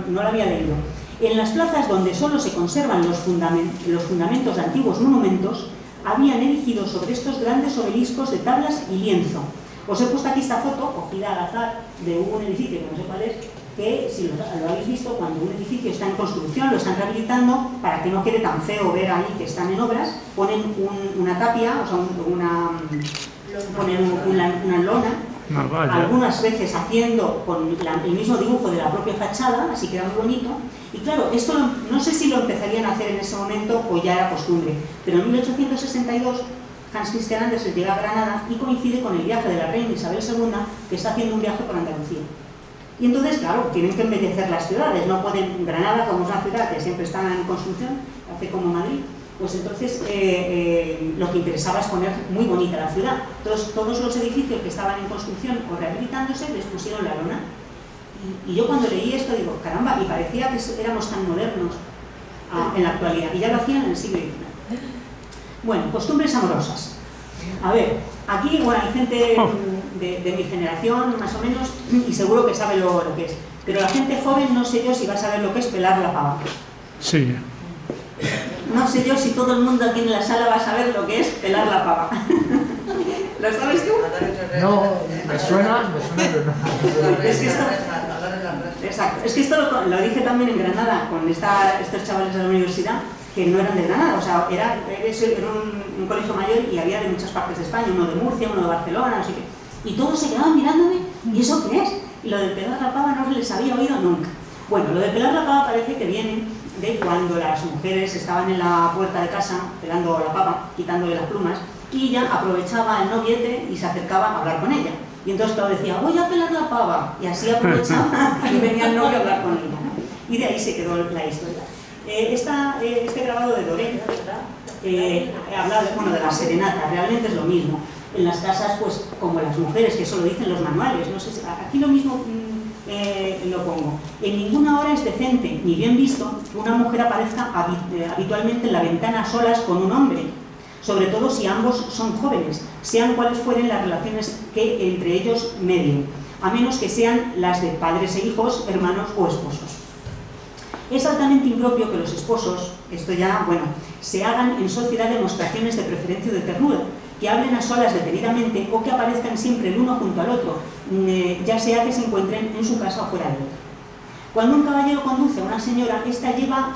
no lo había leído. En las plazas donde solo se conservan los fundamentos de antiguos monumentos, habían erigido sobre estos grandes obeliscos de tablas y lienzo. Os he puesto aquí esta foto, cogida al azar, de un edificio que no sé cuál es, que si lo habéis visto, cuando un edificio está en construcción, lo están rehabilitando, para que no quede tan feo ver ahí que están en obras, ponen una tapia, o sea, ponen una lona, una valla. Algunas veces haciendo con el mismo dibujo de la propia fachada, así que era muy bonito. Y claro, esto no sé si lo empezarían a hacer en ese momento o ya era costumbre, pero en 1862 Hans Christian Andersen llega a Granada y coincide con el viaje de la reina Isabel II, que está haciendo un viaje por Andalucía. Y entonces, claro, tienen que embellecer las ciudades, no pueden... Granada, como es una ciudad que siempre está en construcción, hace como Madrid, pues entonces lo que interesaba es poner muy bonita la ciudad. Todos los edificios que estaban en construcción o rehabilitándose les pusieron la lona. Y yo cuando leí esto digo, caramba, y parecía que éramos tan modernos en la actualidad, y ya lo hacían en el siglo XIX. Bueno, costumbres amorosas. A ver, aquí bueno, hay gente de mi generación, más o menos, y seguro que sabe lo que es. Pero la gente joven no sé yo si va a saber lo que es pelar la pava. Sí. No sé yo si todo el mundo aquí en la sala va a saber lo que es pelar la pava. ¿Lo sabes tú? No, me suena, pero no. Es que esto, exacto, es que esto lo dije también en Granada con estos chavales de la universidad que no eran de Granada, o sea, era un colegio mayor y había de muchas partes de España, uno de Murcia, uno de Barcelona, así que, y todos se quedaban mirándome, ¿y eso qué es? Y lo de pelar la pava no les había oído nunca. Bueno, lo de pelar la pava parece que viene de cuando las mujeres estaban en la puerta de casa pelando la papa, quitándole las plumas, y ella aprovechaba el noviete y se acercaba a hablar con ella. Y entonces claro, decía, voy a pelar la pava, y así aprovechaba y venía el novio a hablar con ella, ¿no? Y de ahí se quedó la historia. Este grabado de Doré habla de la serenata, realmente es lo mismo. En las casas, pues como las mujeres, que eso lo dicen los manuales, no sé si, aquí lo mismo lo pongo. En ninguna hora es decente ni bien visto que una mujer aparezca habitualmente en la ventana solas con un hombre, sobre todo si ambos son jóvenes, sean cuales fueren las relaciones que entre ellos medien, a menos que sean las de padres e hijos, hermanos o esposos. Es altamente impropio que los esposos, esto ya, bueno, se hagan en sociedad demostraciones de preferencia o de ternura, que hablen a solas detenidamente o que aparezcan siempre el uno junto al otro, ya sea que se encuentren en su casa o fuera de ella. Cuando un caballero conduce a una señora, esta lleva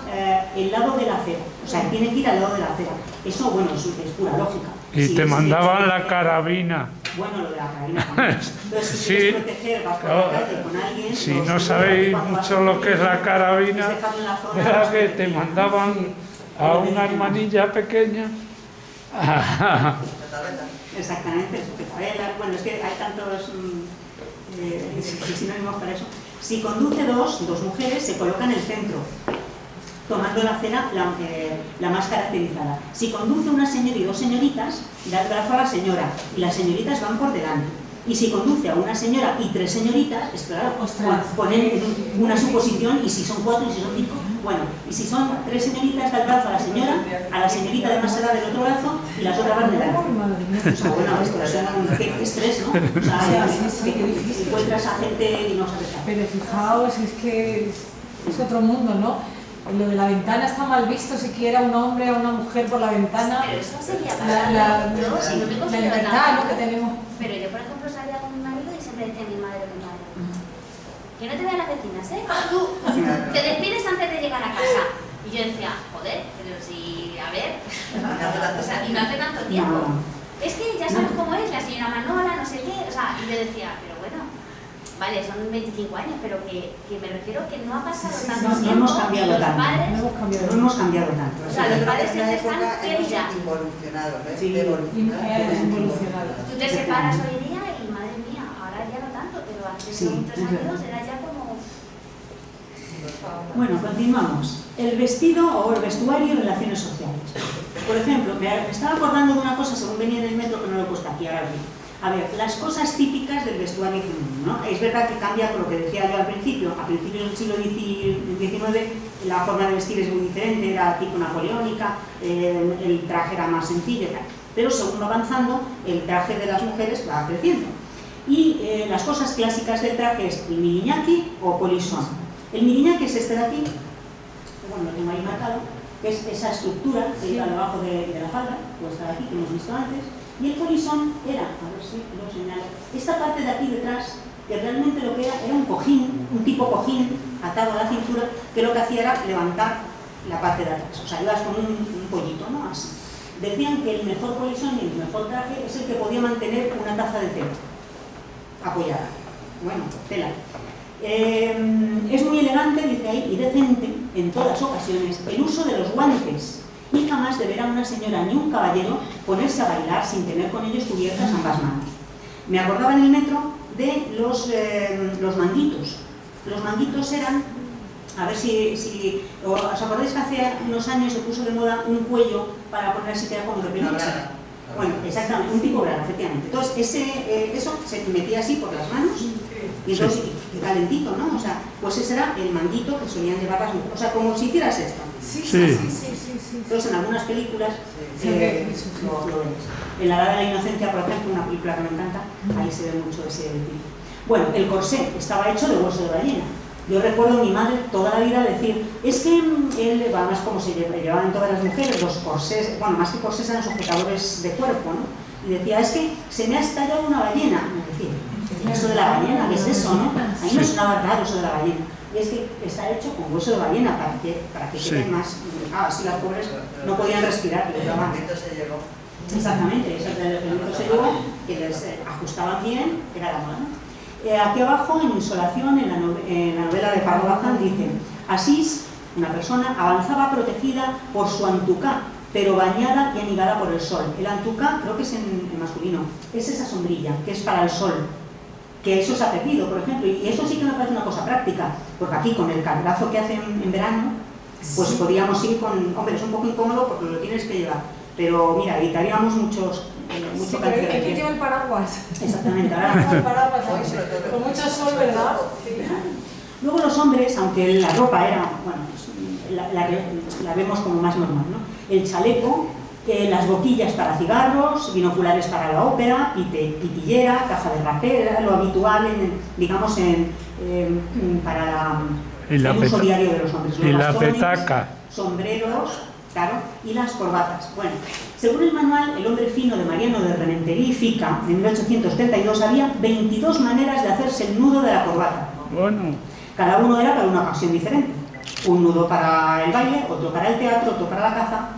el lado de la acera, o sea, tiene que ir al lado de la acera. Eso, bueno, es pura lógica. Y te mandaban la carabina. Bueno, lo de la carabina también. Entonces, si Sí, quieres proteger, vas por la calle con alguien... Si no sabéis mucho lo que es la carabina, era que te mandaban a una hermanilla pequeña. Exactamente, bueno, es que hay tantos sinónimos para eso. Si conduce dos mujeres, se coloca en el centro, tomando la cena la más caracterizada. Si conduce una señora y dos señoritas, da el brazo a la señora y las señoritas van por delante. Y si conduce a una señora y tres señoritas, es claro, ponen una suposición, y si son cuatro y si son cinco, bueno, y si son tres señoritas, da el brazo a la señorita de más edad del otro brazo y las otras van delante. O sea, bueno, qué estrés, ¿no? O sea, encuentras a gente y no sabes qué. Pero fijaos, es que es otro mundo, ¿no? Lo de la ventana está mal visto, si quiera un hombre o una mujer por la ventana. Pero eso sería la libertad, ¿no?, que tenemos. Pero yo, por ejemplo, salía con mi marido y siempre decía a mi madre, que no te vean las vecinas, ¿eh? Tú te despides antes de llegar a casa. Y yo decía, joder, pero si, a ver, o sea, y no hace tanto tiempo. Es que ya sabes cómo es, la señora Manola, no sé qué, o sea, y yo decía, pero bueno, vale, son 25 años, pero que me refiero que no ha pasado tanto tiempo. No hemos cambiado tanto. No hemos cambiado tanto. O sea, los padres siempre están queridas. Involucionado, ¿ves? Sí, evolucionado. Tú te separas hoy día y madre mía, ahora ya no tanto, pero hace muchos años era ya como... Bueno, continuamos. El vestido o el vestuario y relaciones sociales. Por ejemplo, me estaba acordando de una cosa según venía en el metro, que no lo he puesto aquí, ahora bien. A ver, las cosas típicas del vestuario femenino, ¿no? Es verdad que cambia con lo que decía yo al principio. A principios del siglo XIX la forma de vestir es muy diferente, era tipo napoleónica, el traje era más sencillo, pero según va avanzando, el traje de las mujeres va creciendo. Y las cosas clásicas del traje es el miriñaki o polisón. El miriñaki es este de aquí, bueno, lo tengo ahí marcado, que es esa estructura que iba debajo de la falda, puesta de aquí, que hemos visto antes. Y el polisón era, a ver si lo señalo, esta parte de aquí detrás, que realmente lo que era un cojín, un tipo cojín atado a la cintura, que lo que hacía era levantar la parte de atrás. O sea, ibas con un pollito, ¿no? Así. Decían que el mejor polisón y el mejor traje es el que podía mantener una taza de té. apoyada. Bueno, tela. Es muy elegante, dice ahí, y decente en todas ocasiones el uso de los guantes, y jamás de ver a una señora ni un caballero ponerse a bailar sin tener con ellos cubiertas ambas manos. Me acordaba en el metro de los manguitos. Los manguitos eran, a ver si os acordáis que hace unos años se puso de moda un cuello para poner así que era como de peluche. Bueno, exactamente, un tipo bravo, efectivamente. Entonces, eso se metía así por las manos y entonces calentito, ¿no? O sea, pues ese era el manguito que solían llevar las mujeres. O sea, como si hicieras esto. Sí. Entonces, en algunas películas lo ves. En La Edad de la Inocencia, por ejemplo, una película que me encanta, ahí se ve mucho ese tipo. Bueno, el corsé estaba hecho de hueso de ballena. Yo recuerdo a mi madre toda la vida decir, es que él, además como se llevaban todas las mujeres, los corsés, bueno, más que corsés eran sujetadores de cuerpo, ¿no? Y decía, es que se me ha estallado una ballena. Me decía, eso de la ballena, ¿qué es eso, no? A mí me sonaba raro eso de la ballena. Y es que está hecho con hueso de ballena para que queden más... así las pobres no podían respirar. El manguito se llevó. Exactamente, el manguito se llevó, que les ajustaban bien, era la moda, ¿no? Aquí abajo, en Insolación, en la novela de Pardo Bazán, dice: Asís, una persona, avanzaba protegida por su antucá, pero bañada y anegada por el sol. El antucá, creo que es en masculino, es esa sombrilla, que es para el sol, que eso se ha perdido, por ejemplo, y eso sí que me parece una cosa práctica, porque aquí con el caldazo que hace en verano, pues podríamos ir con... Hombre, es un poco incómodo porque lo tienes que llevar, pero mira, evitaríamos mucho cáncer. Hay que llevar el paraguas. Exactamente, ahora... El paraguas, con mucho sol, ¿verdad? Luego los hombres, aunque la ropa era, bueno, pues, la vemos como más normal, ¿no? El chaleco, las boquillas para cigarros, binoculares para la ópera, pitillera, caja de rapé, era lo habitual, digamos, para el uso diario de los hombres. Los y bastones, la petaca. Sombreros, claro, y las corbatas. Bueno, según el manual El hombre fino de Mariano de Rementería y Fica, de 1832, había 22 maneras de hacerse el nudo de la corbata. Bueno. Cada uno era para una ocasión diferente. Un nudo para el baile, otro para el teatro, otro para la caza.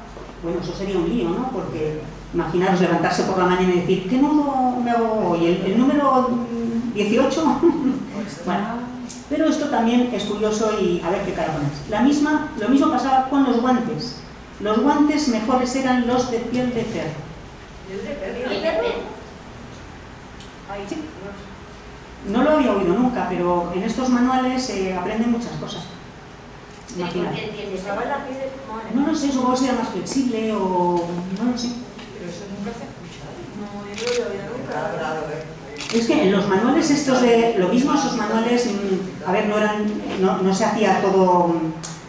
Bueno, eso sería un lío, ¿no? Porque imaginaros levantarse por la mañana y decir, ¿qué nudo me hago hoy? ¿El número 18? Bueno, pero esto también es curioso y a ver qué cara ponéis. Lo mismo pasaba con los guantes. Los guantes mejores eran los de piel de cerdo. Sí. No lo había oído nunca, pero en estos manuales se aprenden muchas cosas. Imagínate. No lo sé, supongo que sea más flexible o... no lo sé. Pero eso nunca se ha escuchado. No, yo no lo he oído nunca. Es que en los manuales estos de... Lo mismo esos manuales, a ver, no se hacía todo...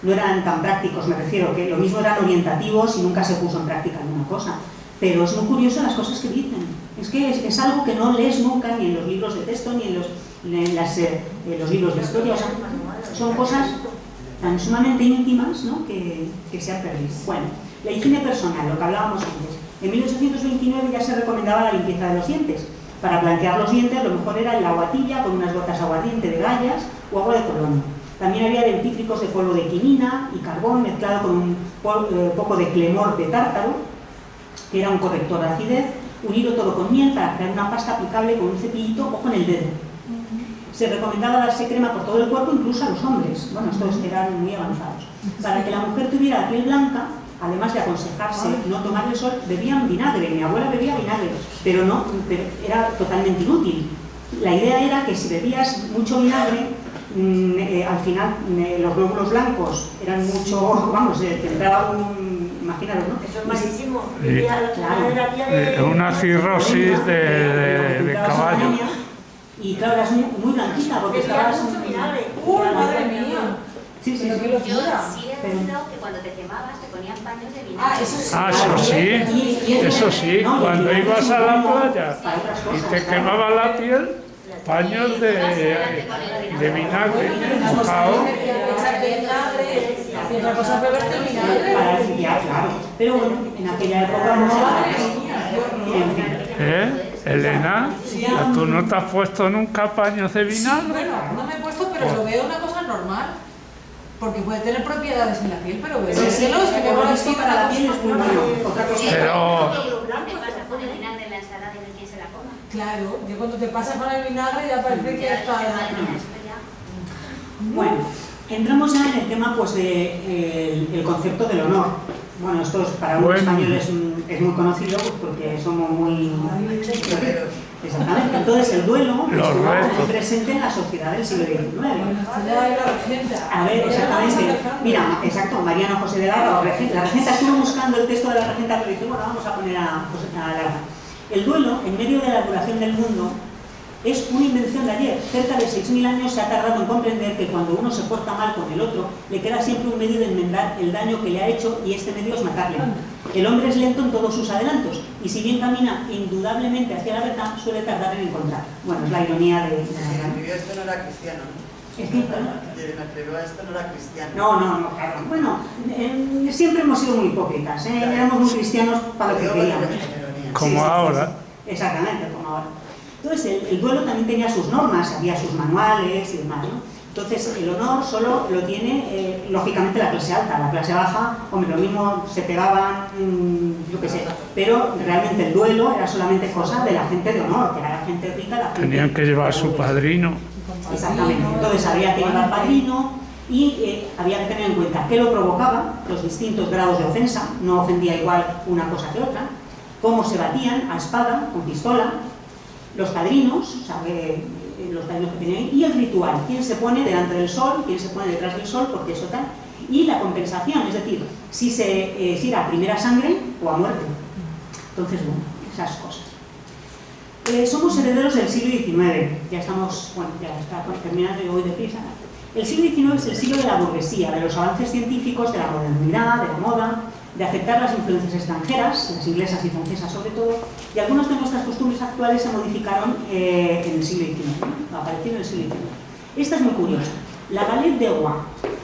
No eran tan prácticos, me refiero, que lo mismo eran orientativos y nunca se puso en práctica alguna cosa. Pero es muy curioso las cosas que dicen. Es que es algo que no lees nunca ni en los libros de texto ni en los libros de historia. O sea, son cosas tan sumamente íntimas, ¿no? que se han perdido. Bueno, la higiene personal, lo que hablábamos antes. En 1829 ya se recomendaba la limpieza de los dientes. Para blanquear los dientes lo mejor era la aguatilla con unas gotas aguardiente de gallas o agua de colonia. También había dentífricos de polvo de quinina y carbón mezclado con un poco de clemor de tártaro, que era un corrector de acidez, unido todo con miel para crear una pasta aplicable con un cepillito o con el dedo. Se recomendaba darse crema por todo el cuerpo, incluso a los hombres. Bueno, estos eran muy avanzados. Para que la mujer tuviera la piel blanca, además de aconsejarse no tomar el sol, bebían vinagre. Mi abuela bebía vinagre, pero era totalmente inútil. La idea era que si bebías mucho vinagre, al final los glóbulos blancos eran mucho, vamos, te entraba imaginaros, ¿no? Eso es malísimo. Claro. Una cirrosis de caballo. Y claro, eras muy blanquita porque estabas... mucho vinagre. ¡Madre mía! Sí. Yo sí he oído que cuando te quemabas te ponían paños de vinagre. Eso sí. Cuando ibas a la playa y te quemaba la piel, paños de vinagre mojado. Y otra cosa es beberte vinagre. Para limpiar, claro. Pero bueno, en aquella época no se... Elena, ¿tú no te has puesto nunca paños de vinagre? Bueno, no me he puesto, pero lo veo una cosa normal. Porque puede tener propiedades en la piel, pero Sí, sí, no, es que por me lo visto para la piel es muy bueno. Otra cosa. Pero- ¿Qué pasa con el vinagre en la ensalada y no hay quien se la coma? Claro, yo cuando te pasa con el vinagre ya parece que ya está... Madre mía, esto ya... Bueno, entramos ya en el tema pues de el concepto del honor. Bueno, esto es, para un Bueno. español es muy conocido pues, porque somos muy... Exactamente. Entonces el duelo Los estuvo restos. muy presente en la sociedad del siglo XIX. Ya era regenta. A ver, exactamente. Mira, exacto, Mariano José de Larra, la regenta, estuvo buscando el texto de la regenta, pero dice, bueno, vamos a poner a Larra. El duelo, en medio de la duración del mundo, es una invención de ayer. Cerca de 6.000 años se ha tardado en comprender que cuando uno se porta mal con el otro, le queda siempre un medio de enmendar el daño que le ha hecho y este medio es matarle. El hombre es lento en todos sus adelantos y si bien camina indudablemente hacia la verdad, suele tardar en encontrar. Bueno, es la ironía de... Quien escribió esto no era cristiano, ¿no? ¿Es que? Quien escribió esto no era cristiano. No, claro. Bueno, siempre hemos sido muy hipócritas, éramos muy cristianos para lo que queríamos. Como ahora. Exactamente, como ahora. Entonces, el duelo también tenía sus normas, había sus manuales y demás, ¿no? Entonces, el honor solo lo tiene, lógicamente, la clase alta. La clase baja, hombre, lo mismo se pegaban, yo qué sé, pero realmente el duelo era solamente cosa de la gente de honor, que era la gente rica, la gente... Tenían que llevar su padrino. Exactamente. Entonces, había que llevar padrino y había que tener en cuenta qué lo provocaba, los distintos grados de ofensa, no ofendía igual una cosa que otra, cómo se batían, a espada, con pistola, los padrinos, o sea, los padrinos que tenían, y el ritual, quién se pone delante del sol, quién se pone detrás del sol, porque eso tal, y la compensación, es decir, si era a primera sangre o a muerte. Entonces, bueno, esas cosas. Somos herederos del siglo XIX, ya estamos, bueno, ya está terminando y voy deprisa. El siglo XIX es el siglo de la burguesía, de los avances científicos, de la modernidad, de la moda, de aceptar las influencias extranjeras, las inglesas y francesas sobre todo, y algunas de nuestras costumbres actuales se modificaron en el siglo XIX, aparecieron en el siglo XIX. Esta es muy curiosa. La galette de roi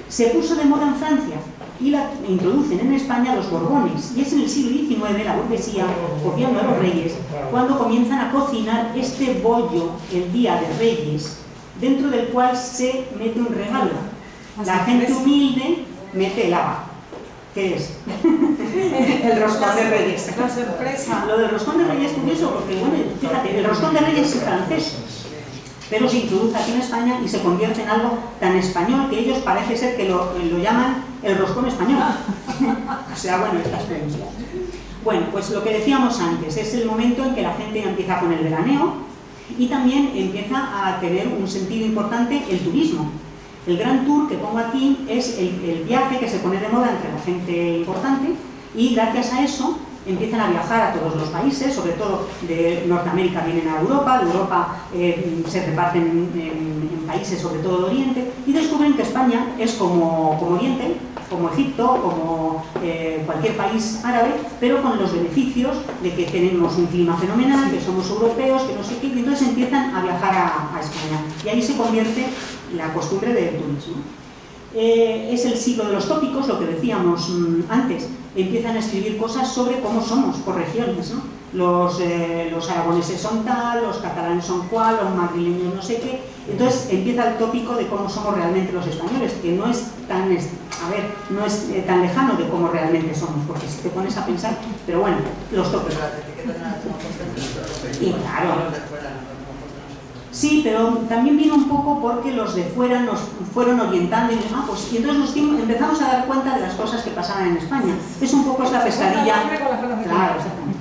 se puso de moda en Francia y la introducen en España los Borbones, y es en el siglo XIX la burguesía, copiando a los reyes, cuando comienzan a cocinar este bollo el día de Reyes, dentro del cual se mete un regalo. La gente humilde mete el haba. ¿Qué es? El roscón de Reyes. La sorpresa. Lo del roscón de Reyes es curioso porque, bueno, fíjate, el roscón de Reyes es francés, pero se introduce aquí en España y se convierte en algo tan español que ellos parece ser que lo llaman el roscón español. O sea, bueno, estas cosas. Bueno, pues lo que decíamos antes, es el momento en que la gente empieza con el veraneo y también empieza a tener un sentido importante el turismo. El Gran Tour que pongo aquí es el viaje que se pone de moda entre la gente importante y gracias a eso empiezan a viajar a todos los países, sobre todo de Norteamérica vienen a Europa, de Europa se reparten en países sobre todo de Oriente y descubren que España es como Oriente, como Egipto, como cualquier país árabe, pero con los beneficios de que tenemos un clima fenomenal, que somos europeos, que no sé qué, y entonces empiezan a viajar a España y ahí se convierte la costumbre del turismo. Es el siglo de los tópicos, lo que decíamos antes, empiezan a escribir cosas sobre cómo somos por regiones, ¿no? Los aragoneses son tal, los catalanes son cual, los madrileños no sé qué, entonces empieza el tópico de cómo somos realmente los españoles, que no es tan, no es tan lejano de cómo realmente somos, porque si te pones a pensar, pero bueno, los tópicos. Pero las etiquetas no las hemos puesto en nuestro país. Y claro. Los de fuera no las hemos puesto en nuestro país. Sí, pero también vino un poco porque los de fuera nos fueron orientando y entonces nos empezamos a dar cuenta de las cosas que pasaban en España. Es un poco esta pescadilla. Claro, exactamente.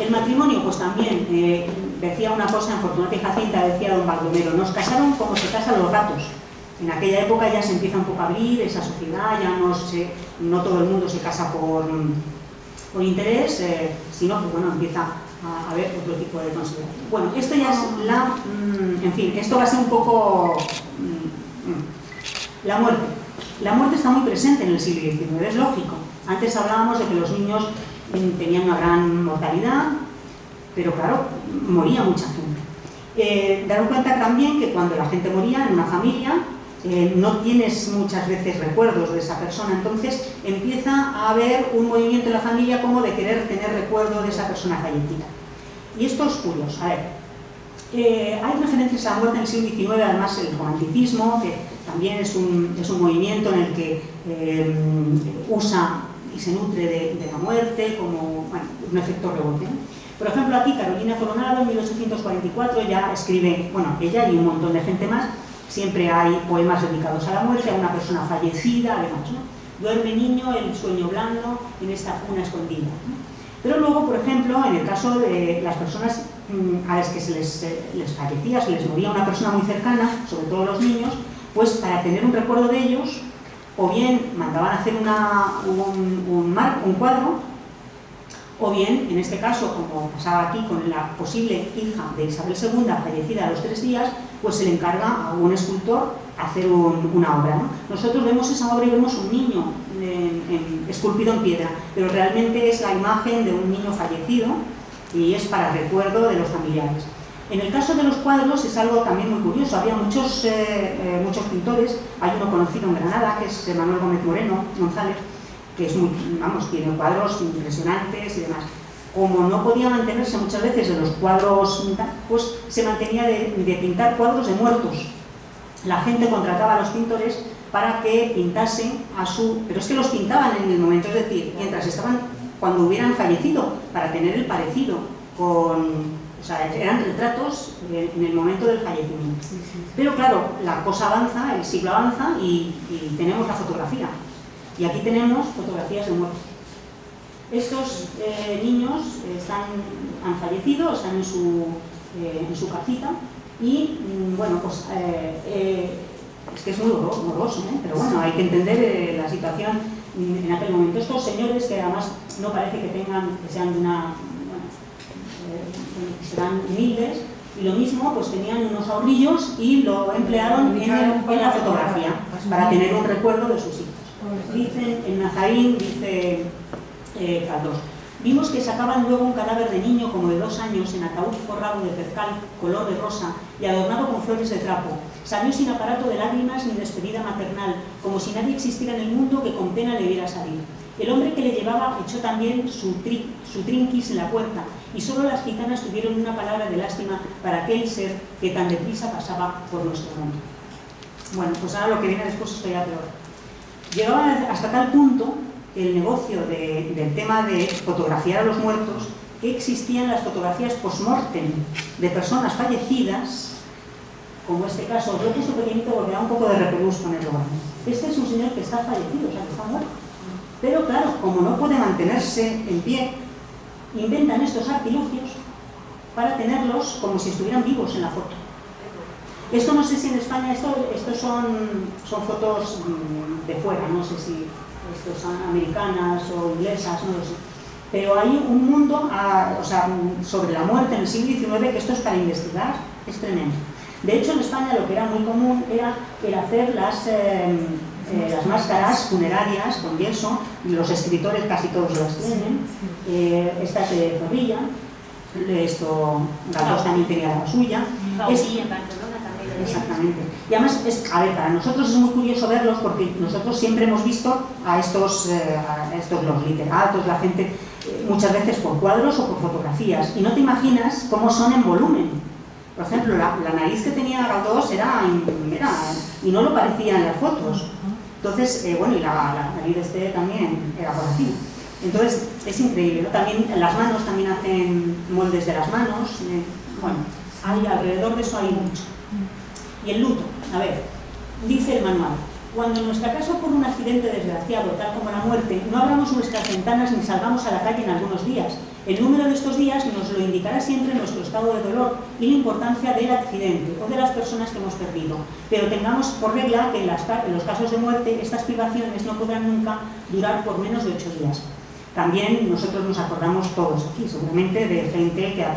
El matrimonio, pues también, decía una cosa en Fortunata y Jacinta, decía don Baldomero, nos casaron como se casan los gatos. En aquella época ya se empieza un poco a abrir esa sociedad, ya no todo el mundo se casa por interés, sino que bueno, empieza a haber otro tipo de consideración. Bueno, esto ya es en fin, esto va a ser un poco la muerte. La muerte está muy presente en el siglo XIX, es lógico. Antes hablábamos de que los niños tenían una gran mortalidad, pero claro, moría mucha gente. Daros cuenta también que cuando la gente moría en una familia, no tienes muchas veces recuerdos de esa persona, entonces empieza a haber un movimiento en la familia como de querer tener recuerdo de esa persona fallecida. Y esto es curioso. A ver, hay referencias a la muerte en el siglo XIX, además el romanticismo, que también es un movimiento en el que usa y se nutre de la muerte como un efecto rebote, ¿no? Por ejemplo, aquí Carolina Coronado, en 1844, ya escribe, bueno, ella y un montón de gente más, siempre hay poemas dedicados a la muerte, a una persona fallecida, además, ¿no? Duerme niño, el sueño blando, en esta cuna escondida, ¿no? Pero luego, por ejemplo, en el caso de las personas a las que se les fallecía, se les moría una persona muy cercana, sobre todo los niños, pues para tener un recuerdo de ellos, o bien mandaban a hacer un cuadro, o bien, en este caso, como pasaba aquí con la posible hija de Isabel II, fallecida a los 3 días, pues se le encarga a un escultor hacer una obra, ¿no? Nosotros vemos esa obra y vemos un niño esculpido en piedra, pero realmente es la imagen de un niño fallecido y es para recuerdo de los familiares. En el caso de los cuadros es algo también muy curioso. Había muchos pintores, hay uno conocido en Granada, que es Manuel Gómez Moreno González, que es tiene cuadros impresionantes y demás. Como no podía mantenerse muchas veces de los cuadros, pues se mantenía de pintar cuadros de muertos. La gente contrataba a los pintores para que pintasen pero es que los pintaban en el momento, es decir, cuando hubieran fallecido, para tener el parecido o sea, eran retratos en el momento del fallecimiento. Pero claro, la cosa avanza, el siglo avanza y tenemos la fotografía. Y aquí tenemos fotografías de muertos. Estos niños han fallecido, están en su casita y, bueno, pues es que es muy horroroso, ¿eh? Pero bueno, hay que entender la situación en aquel momento. Estos señores, que además no parece que sean de una... serán humildes, y lo mismo, pues tenían unos ahorrillos y lo emplearon en la fotografía para tener un recuerdo de sus hijos. Dicen, en Nazarín, dice Caldós, vimos que sacaban luego un cadáver de niño como de 2 años en ataúd forrado de percal color de rosa y adornado con flores de trapo. Salió sin aparato de lágrimas ni despedida maternal, como si nadie existiera en el mundo que con pena le viera salir. El hombre que le llevaba echó también su trinquis en la puerta, y solo las gitanas tuvieron una palabra de lástima para aquel ser que tan deprisa pasaba por nuestro mundo. Bueno, pues ahora lo que viene después es todavía peor. Llegaba hasta tal punto el negocio del tema de fotografiar a los muertos que existían las fotografías post-mortem de personas fallecidas, como este caso. Os lo he puesto pequeñito porque da un poco de repelús ponerlo grande. Este es un señor que está fallecido, o sea, que está muerto. Pero claro, como no puede mantenerse en pie, inventan estos artilugios para tenerlos como si estuvieran vivos en la foto. Esto no sé si en España, estos son fotos de fuera, no sé si estos son americanas o inglesas, no lo sé. Pero hay un mundo sobre la muerte en el siglo XIX que esto es para investigar, es tremendo. De hecho, en España lo que era muy común era el hacer las máscaras funerarias con yeso, los escritores casi todos las tienen, estas de Zorrilla, Galdós también tenía la suya. Gaudí en Barcelona también. Exactamente. Y además, para nosotros es muy curioso verlos porque nosotros siempre hemos visto a estos los literatos, la gente, muchas veces por cuadros o por fotografías, y no te imaginas cómo son en volumen. Por ejemplo, la nariz que tenía Galdós era y no lo parecía en las fotos. Entonces, bueno, y la nariz de este también era por aquí. Entonces, es increíble, ¿no? También las manos, también hacen moldes de las manos. Bueno, alrededor de eso hay mucho. Y el luto, a ver, dice el manual: cuando en nuestra casa ocurre un accidente desgraciado, tal como la muerte, no abramos nuestras ventanas ni salgamos a la calle en algunos días. El número de estos días nos lo indicará siempre nuestro estado de dolor y la importancia del accidente o de las personas que hemos perdido. Pero tengamos por regla que en los casos de muerte estas privaciones no podrán nunca durar por menos de 8 días. También nosotros nos acordamos todos aquí, seguramente, de gente que ha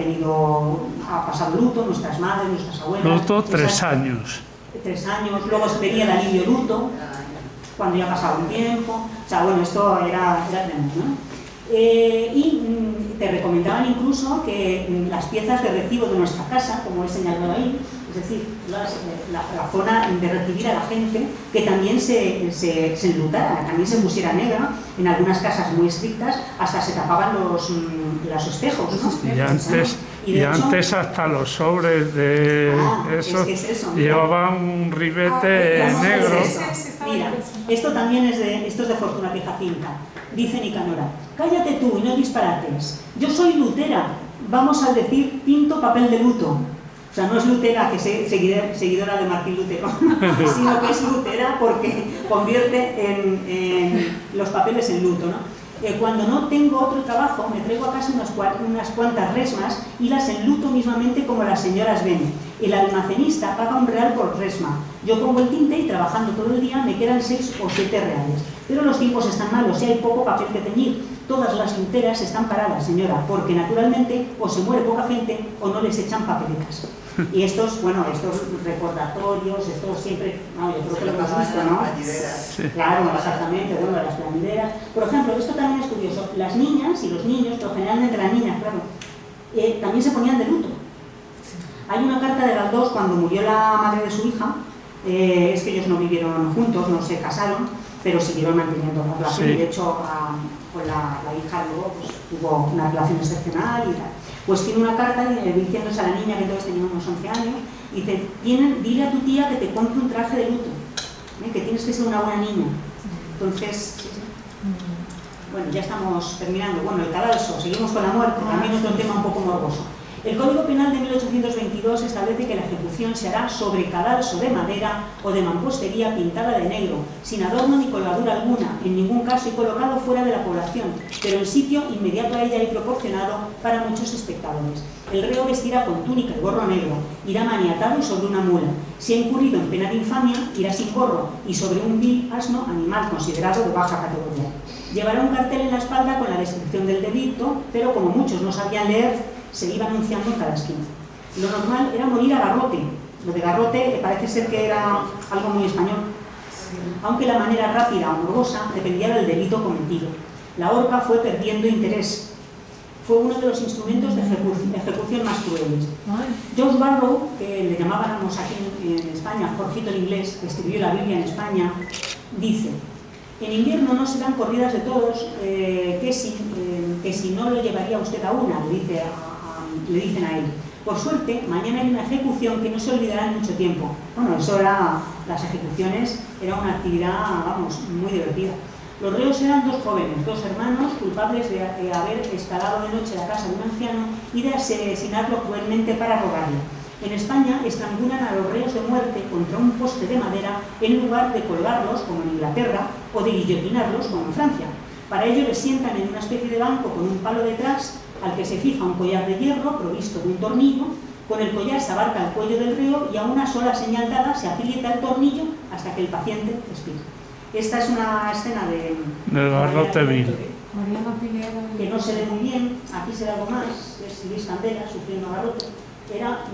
pasado luto, nuestras madres, nuestras abuelas. Luto 3 años. 3 años, luego se pedía el alivio luto, cuando ya ha pasado un tiempo. O sea, bueno, esto era tremendo, ¿no? Y te recomendaban incluso que las piezas de recibo de nuestra casa, como he señalado ahí, es decir, la zona de recibir a la gente que también se enlutara, también se pusiera negra, en algunas casas muy estrictas hasta se tapaban los espejos, ¿no? Y antes hasta los sobres de eso, llevaban un ribete negro. Mira, esto también es de Fortunata y Jacinta. Dice Nicanora: cállate tú y no disparates. Yo soy lutera, vamos a decir pinto papel de luto. O sea, no es lutera que seguidora de Martín Lutero, sino que es lutera porque convierte en los papeles en luto, ¿no? Cuando no tengo otro trabajo, me traigo a casa unas cuantas resmas y las enluto mismamente como las señoras ven. El almacenista paga £1 por resma. Yo pongo el tinte y trabajando todo el día me quedan 6 o 7 reales. Pero los tiempos están malos y hay poco papel que teñir. Todas las luteras están paradas, señora, porque naturalmente o se muere poca gente o no les echan papeletas. Y estos recordatorios, estos siempre, yo creo que lo hemos visto, ¿no? Claro, exactamente, las plañideras. Por ejemplo, esto también es curioso, las niñas y los niños, pero generalmente las niñas, claro, también se ponían de luto. Hay una carta de Galdós cuando murió la madre de su hija, es que ellos no vivieron juntos, no se casaron, pero siguieron manteniendo la relación, y de hecho con la hija luego pues, tuvo una relación excepcional y tal. Pues tiene una carta diciéndose a la niña, que entonces tenía unos 11 años, y dice: dile a tu tía que te compre un traje de luto, que tienes que ser una buena niña. Entonces, bueno, ya estamos terminando. Bueno, el cadalso, seguimos con la muerte, también otro tema un poco morboso. El Código Penal de 1822 establece que la ejecución se hará sobre cadalso de madera o de mampostería pintada de negro, sin adorno ni colgadura alguna, en ningún caso y colocado fuera de la población, pero en sitio inmediato a ella y proporcionado para muchos espectadores. El reo vestirá con túnica y gorro negro, irá maniatado y sobre una mula. Si ha incurrido en pena de infamia, irá sin gorro y sobre un vil asno, animal considerado de baja categoría. Llevará un cartel en la espalda con la descripción del delito, pero como muchos no sabían leer, se iba anunciando en cada esquina. Lo normal era morir a garrote. Lo de garrote parece ser que era algo muy español, aunque la manera rápida o morbosa dependía del delito cometido. La horca fue perdiendo interés. Fue uno de los instrumentos de ejecución más crueles. George Barrow, que le llamábamos aquí en España Jorgito el Inglés, que escribió la Biblia en España, dice: en invierno no se dan corridas de toros, que si no lo llevaría usted a una, le dicen a él. Por suerte, mañana hay una ejecución que no se olvidará en mucho tiempo. Bueno, las ejecuciones era una actividad, muy divertida. Los reos eran 2 jóvenes, 2 hermanos, culpables de haber escalado de noche la casa de un anciano y de asesinarlo cruelmente para robarle. En España estrangulan a los reos de muerte contra un poste de madera en lugar de colgarlos, como en Inglaterra, o de guillotinarlos, como en Francia. Para ello les sientan en una especie de banco con un palo detrás, al que se fija un collar de hierro provisto de un tornillo. Con el collar se abarca el cuello del reo y a una sola señal dada se aprieta el tornillo hasta que el paciente expira. Esta es una escena del garrote vil, que no se ve muy bien. Aquí se ve algo más, es Luis Candela sufriendo garrote. Era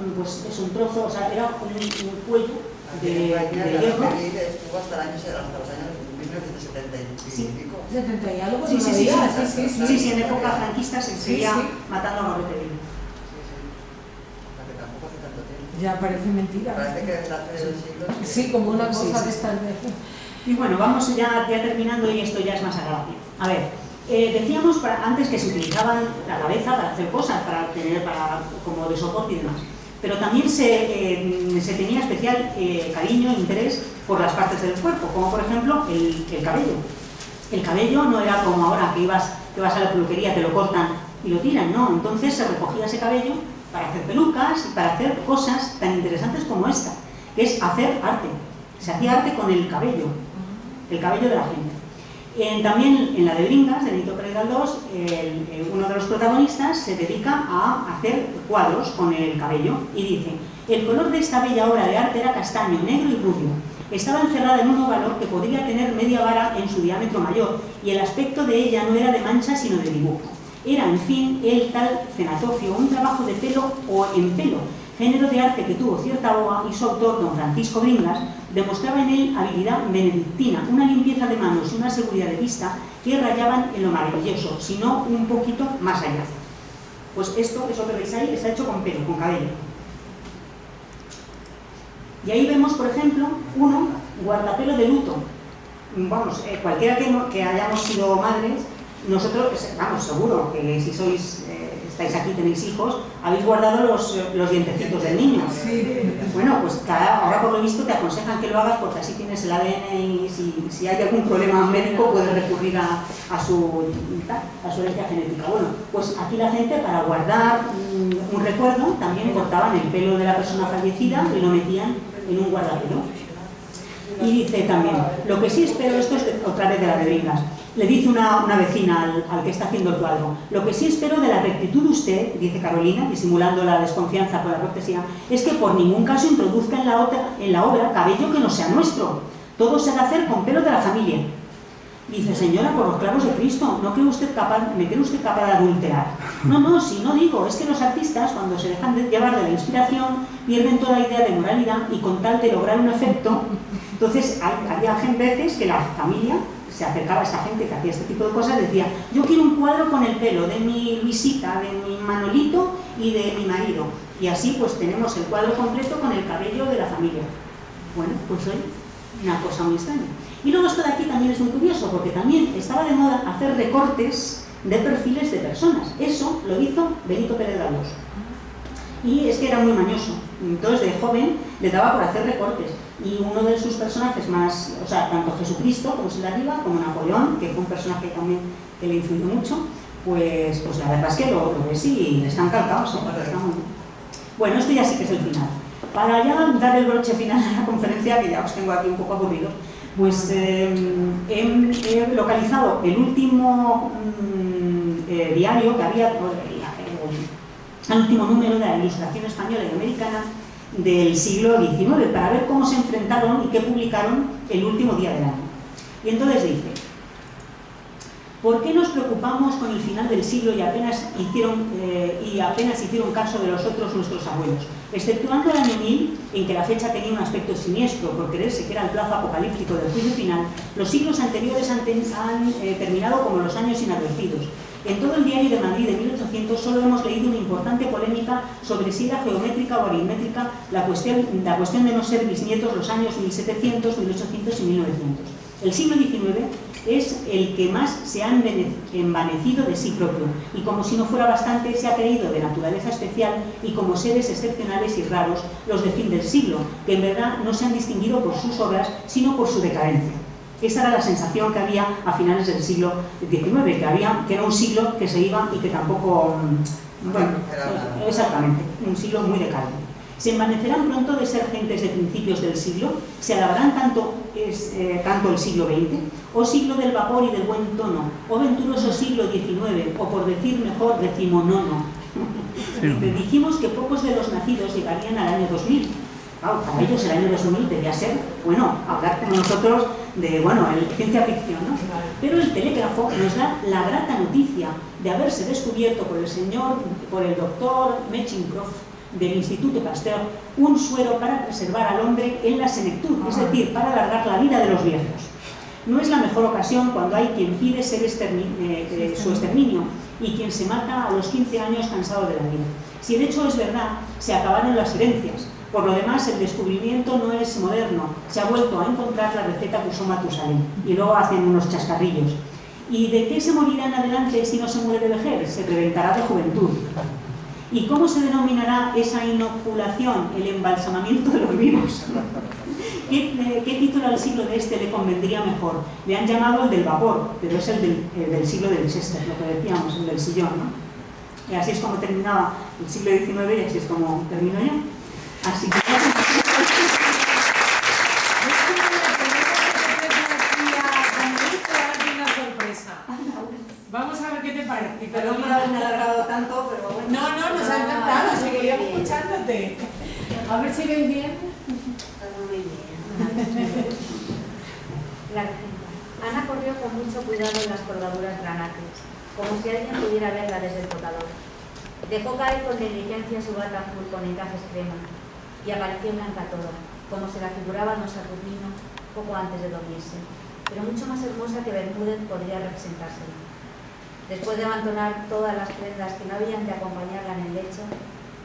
es un trozo, o sea, era un cuello de hierro. Estuvo hasta los años 1970 y pico. 70 y algo. Sí, en época franquista se seguía matando a garrote vil. Tampoco hace tanto tiempo. Ya parece mentira. Parece que es hace el siglo. Sí, como una cosa de estas de... Y bueno, vamos ya terminando, y esto ya es más agradable. A ver, decíamos antes que se utilizaban la cabeza para hacer cosas, como de soporte y demás. Pero también se tenía especial cariño e interés por las partes del cuerpo, como por ejemplo el cabello. El cabello no era como ahora que vas a la peluquería, te lo cortan y lo tiran, no. Entonces se recogía ese cabello para hacer pelucas y para hacer cosas tan interesantes como esta, que es hacer arte. Se hacía arte con el cabello de la gente. También en la de Bringas, de Benito Pérez Galdós, uno de los protagonistas se dedica a hacer cuadros con el cabello y dice: el color de esta bella obra de arte era castaño, negro y rubio. Estaba encerrada en un óvalo que podría tener media vara en su diámetro mayor, y el aspecto de ella no era de mancha sino de dibujo. Era, en fin, el tal cenatofio, un trabajo de pelo o en pelo, género de arte que tuvo cierta boga, y su autor, don Francisco Bringas, demostraba en él habilidad benedictina, una limpieza de manos y una seguridad de vista que rayaban en lo maravilloso, sino un poquito más allá. Pues eso que veis ahí está hecho con pelo, con cabello. Y ahí vemos, por ejemplo, uno, guardapelo de luto. Vamos, cualquiera que hayamos sido madres, nosotros, vamos, seguro que si estáis aquí, tenéis hijos, habéis guardado los dientecitos del niño. Sí. Bueno, pues ahora por lo visto te aconsejan que lo hagas porque así tienes el ADN y si hay algún problema médico puedes recurrir a su herencia genética. Bueno, pues aquí la gente para guardar un recuerdo también cortaban el pelo de la persona fallecida y lo metían en un guardapelo. Y dice también, lo que sí espero, esto es otra vez de las Bringas, le dice una vecina al que está haciendo el cuadro, lo que sí espero de la rectitud de usted, dice Carolina, disimulando la desconfianza por la cortesía, es que por ningún caso introduzca en la obra cabello que no sea nuestro. Todo se ha de hacer con pelo de la familia. Dice, señora, por los clavos de Cristo, ¿no cree usted me cree usted capaz de adulterar? No, si no digo, es que los artistas, cuando se dejan de llevar de la inspiración, pierden toda idea de moralidad y con tal de lograr un efecto. Entonces, había veces que la familia se acercaba a esta gente que hacía este tipo de cosas, decía, yo quiero un cuadro con el pelo de mi Luisita, de mi Manolito y de mi marido. Y así pues tenemos el cuadro completo con el cabello de la familia. Bueno, pues hoy una cosa muy extraña. Y luego esto de aquí también es muy curioso, porque también estaba de moda hacer recortes de perfiles de personas. Eso lo hizo Benito Pérez Galdós. Y es que era muy mañoso. Entonces, de joven, le daba por hacer recortes. Y uno de sus personajes más, o sea, tanto Jesucristo, como se le arriba, como Napoleón, que fue un personaje también que le influyó mucho, pues la verdad es que lo ves y están calcados, ¿eh? Está muy bien. Bueno, esto ya sí que es el final. Para ya dar el broche final a la conferencia, que ya os tengo aquí un poco aburrido, pues he localizado el último diario que había, el último número de la Ilustración Española y Americana del siglo XIX, para ver cómo se enfrentaron y qué publicaron el último día del año. Y entonces dice, ¿por qué nos preocupamos con el final del siglo y apenas hicieron caso de los otros nuestros abuelos? Exceptuando el año 1000, en que la fecha tenía un aspecto siniestro por creerse que era el plazo apocalíptico del juicio final, los siglos anteriores han terminado como los años inadvertidos. En todo el diario de Madrid de 1800 solo hemos leído una importante polémica sobre si era geométrica o aritmétrica la cuestión de no ser bisnietos los años 1700, 1800 y 1900. El siglo XIX es el que más se ha envanecido de sí propio y como si no fuera bastante se ha creído de naturaleza especial y como seres excepcionales y raros los de fin del siglo, que en verdad no se han distinguido por sus obras sino por su decadencia. Esa era la sensación que había a finales del siglo XIX, que era un siglo que se iba y que tampoco, bueno, exactamente, un siglo muy decadente. Se envanecerán pronto de ser gentes de principios del siglo, se alabarán tanto el siglo XX, o siglo del vapor y del buen tono, o venturoso siglo XIX, o por decir mejor, decimonono. Dijimos que pocos de los nacidos llegarían al año 2000. Claro, para ellos el año 2000 debía ser, bueno, hablar con nosotros de, bueno, ciencia ficción, ¿no? Pero el telégrafo nos da la grata noticia de haberse descubierto por el doctor Metchnikoff del Instituto Pasteur, un suero para preservar al hombre en la senectud, es decir, para alargar la vida de los viejos. No es la mejor ocasión cuando hay quien pide su exterminio y quien se mata a los 15 años cansado de la vida. Si el hecho es verdad, se acabaron las herencias. Por lo demás, el descubrimiento no es moderno, se ha vuelto a encontrar la receta que usó Matusalén, y luego hacen unos chascarrillos. ¿Y de qué se morirá en adelante si no se muere de vejez? Se reventará de juventud. ¿Y cómo se denominará esa inoculación, el embalsamamiento de los vivos? ¿Qué título al siglo de este le convendría mejor? Le han llamado el del vapor, pero es el del siglo del Chester, lo que decíamos, el del sillón, ¿no? Y así es como terminaba el siglo XIX y así es como termino yo. Así que... Vamos a ver qué te parece. Y perdón por haberme alargado tanto, pero bueno. No, nos ha encantado, seguiríamos escuchándote. A ver si ven bien. Muy bien. La receta. Ana corrió con mucho cuidado en las colgaduras granates, como si alguien pudiera verla desde el tocador. Dejó caer con negligencia su bata azul con encajes crema y apareció blanca toda, como se la figuraba don Saturnino poco antes de dormirse, pero mucho más hermosa que Bermúdez podría representársela. Después de amontonar todas las prendas que no habían de acompañarla en el lecho,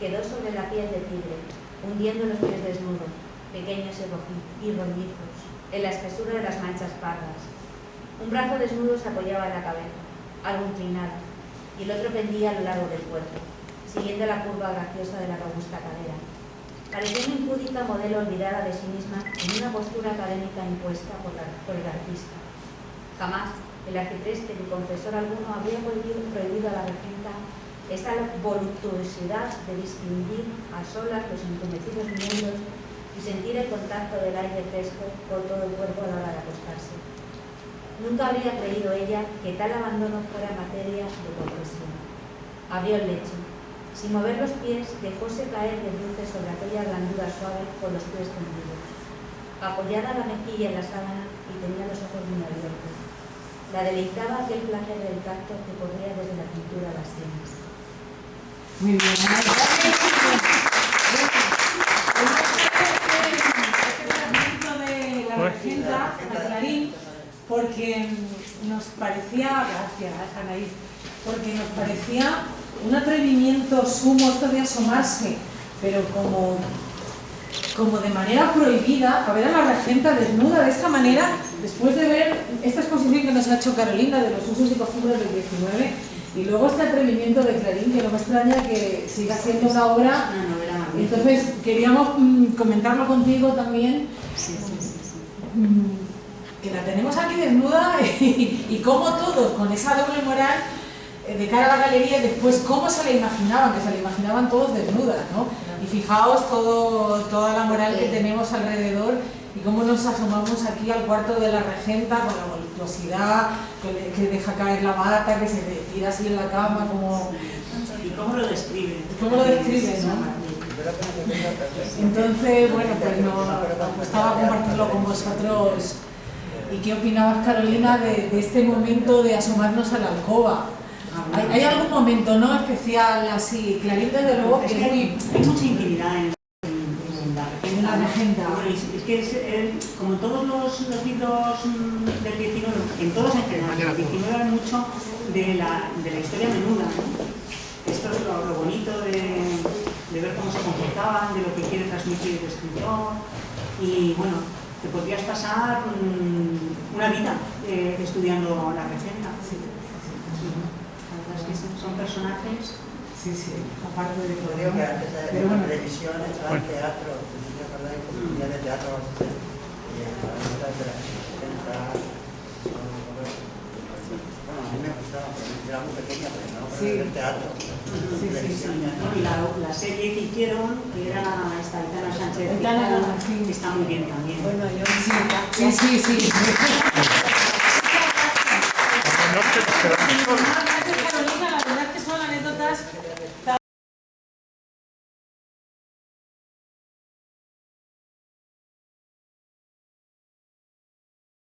quedó sobre la piel de tigre, hundiendo los pies desnudos, pequeños y rollizos, en la espesura de las manchas pardas. Un brazo desnudo se apoyaba en la cabeza, algo inclinado, y el otro pendía a lo largo del cuerpo, siguiendo la curva graciosa de la robusta cadera. Parecía una impúdica modelo olvidada de sí misma en una postura académica impuesta por el artista. Jamás el arcipreste ni confesor alguno habría prohibido a la regenta esa voluptuosidad de distinguir a solas los entumecidos miembros y sentir el contacto del aire fresco por todo el cuerpo a la hora de acostarse. Nunca habría creído ella que tal abandono fuera materia de confesión. Abrió el lecho. Sin mover los pies, dejóse caer de bruces sobre aquella blandura suave con los pies tendidos. Apoyada la mejilla en la sábana y tenía los ojos muy abiertos. La deleitaba aquel placer del tacto que corría desde la cintura a las sienes. Muy bien. De la regenta, a Clarín, porque nos parecía, gracias Anaís, porque nos parecía un atrevimiento sumo esto de asomarse, pero como de manera prohibida, a ver a la regenta desnuda de esta manera, después de ver esta exposición que nos ha hecho Carolina de los usos y costumbres del 19, y luego este atrevimiento de Clarín, que no me extraña que siga siendo una obra. Entonces queríamos comentarlo contigo también, que la tenemos aquí desnuda y cómo todos, con esa doble moral de cara a la galería, y después cómo se la imaginaban, que se la imaginaban todos desnudas, ¿no? Y fijaos toda la moral que tenemos alrededor y cómo nos asomamos aquí al cuarto de la regenta con la voluptuosidad, que deja caer la bata, que se tira así en la cama, como... ¿Y cómo lo describe? ¿Cómo lo describe, no? Entonces, bueno, pues nos gustaba compartirlo con vosotros. ¿Y qué opinabas, Carolina, de este momento de asomarnos a la alcoba? ¿Hay algún momento, no, especial así? Clarín, desde luego, es que hay mucha intimidad en la regenta. Es que como en todos los libros del 19, en todos en general, el 19 hay mucho de la historia menuda, ¿no? Esto es lo bonito de ver cómo se comportaban, de lo que quiere transmitir el escritor. Y bueno, te podrías pasar una vida estudiando la regenta. La verdad es que son personajes. Sí, aparte de todo. Yo digo que antes de la televisión estaba el teatro, ¿me acordáis? Porque de teatro y en la época de la 70, bueno, a mí me gustaba, porque era muy pequeña, pero no, pero el teatro. Y la serie que hicieron, que era esta Aitana Sánchez, que está muy bien también. Bueno, yo sí. Carolina, la verdad es que son anécdotas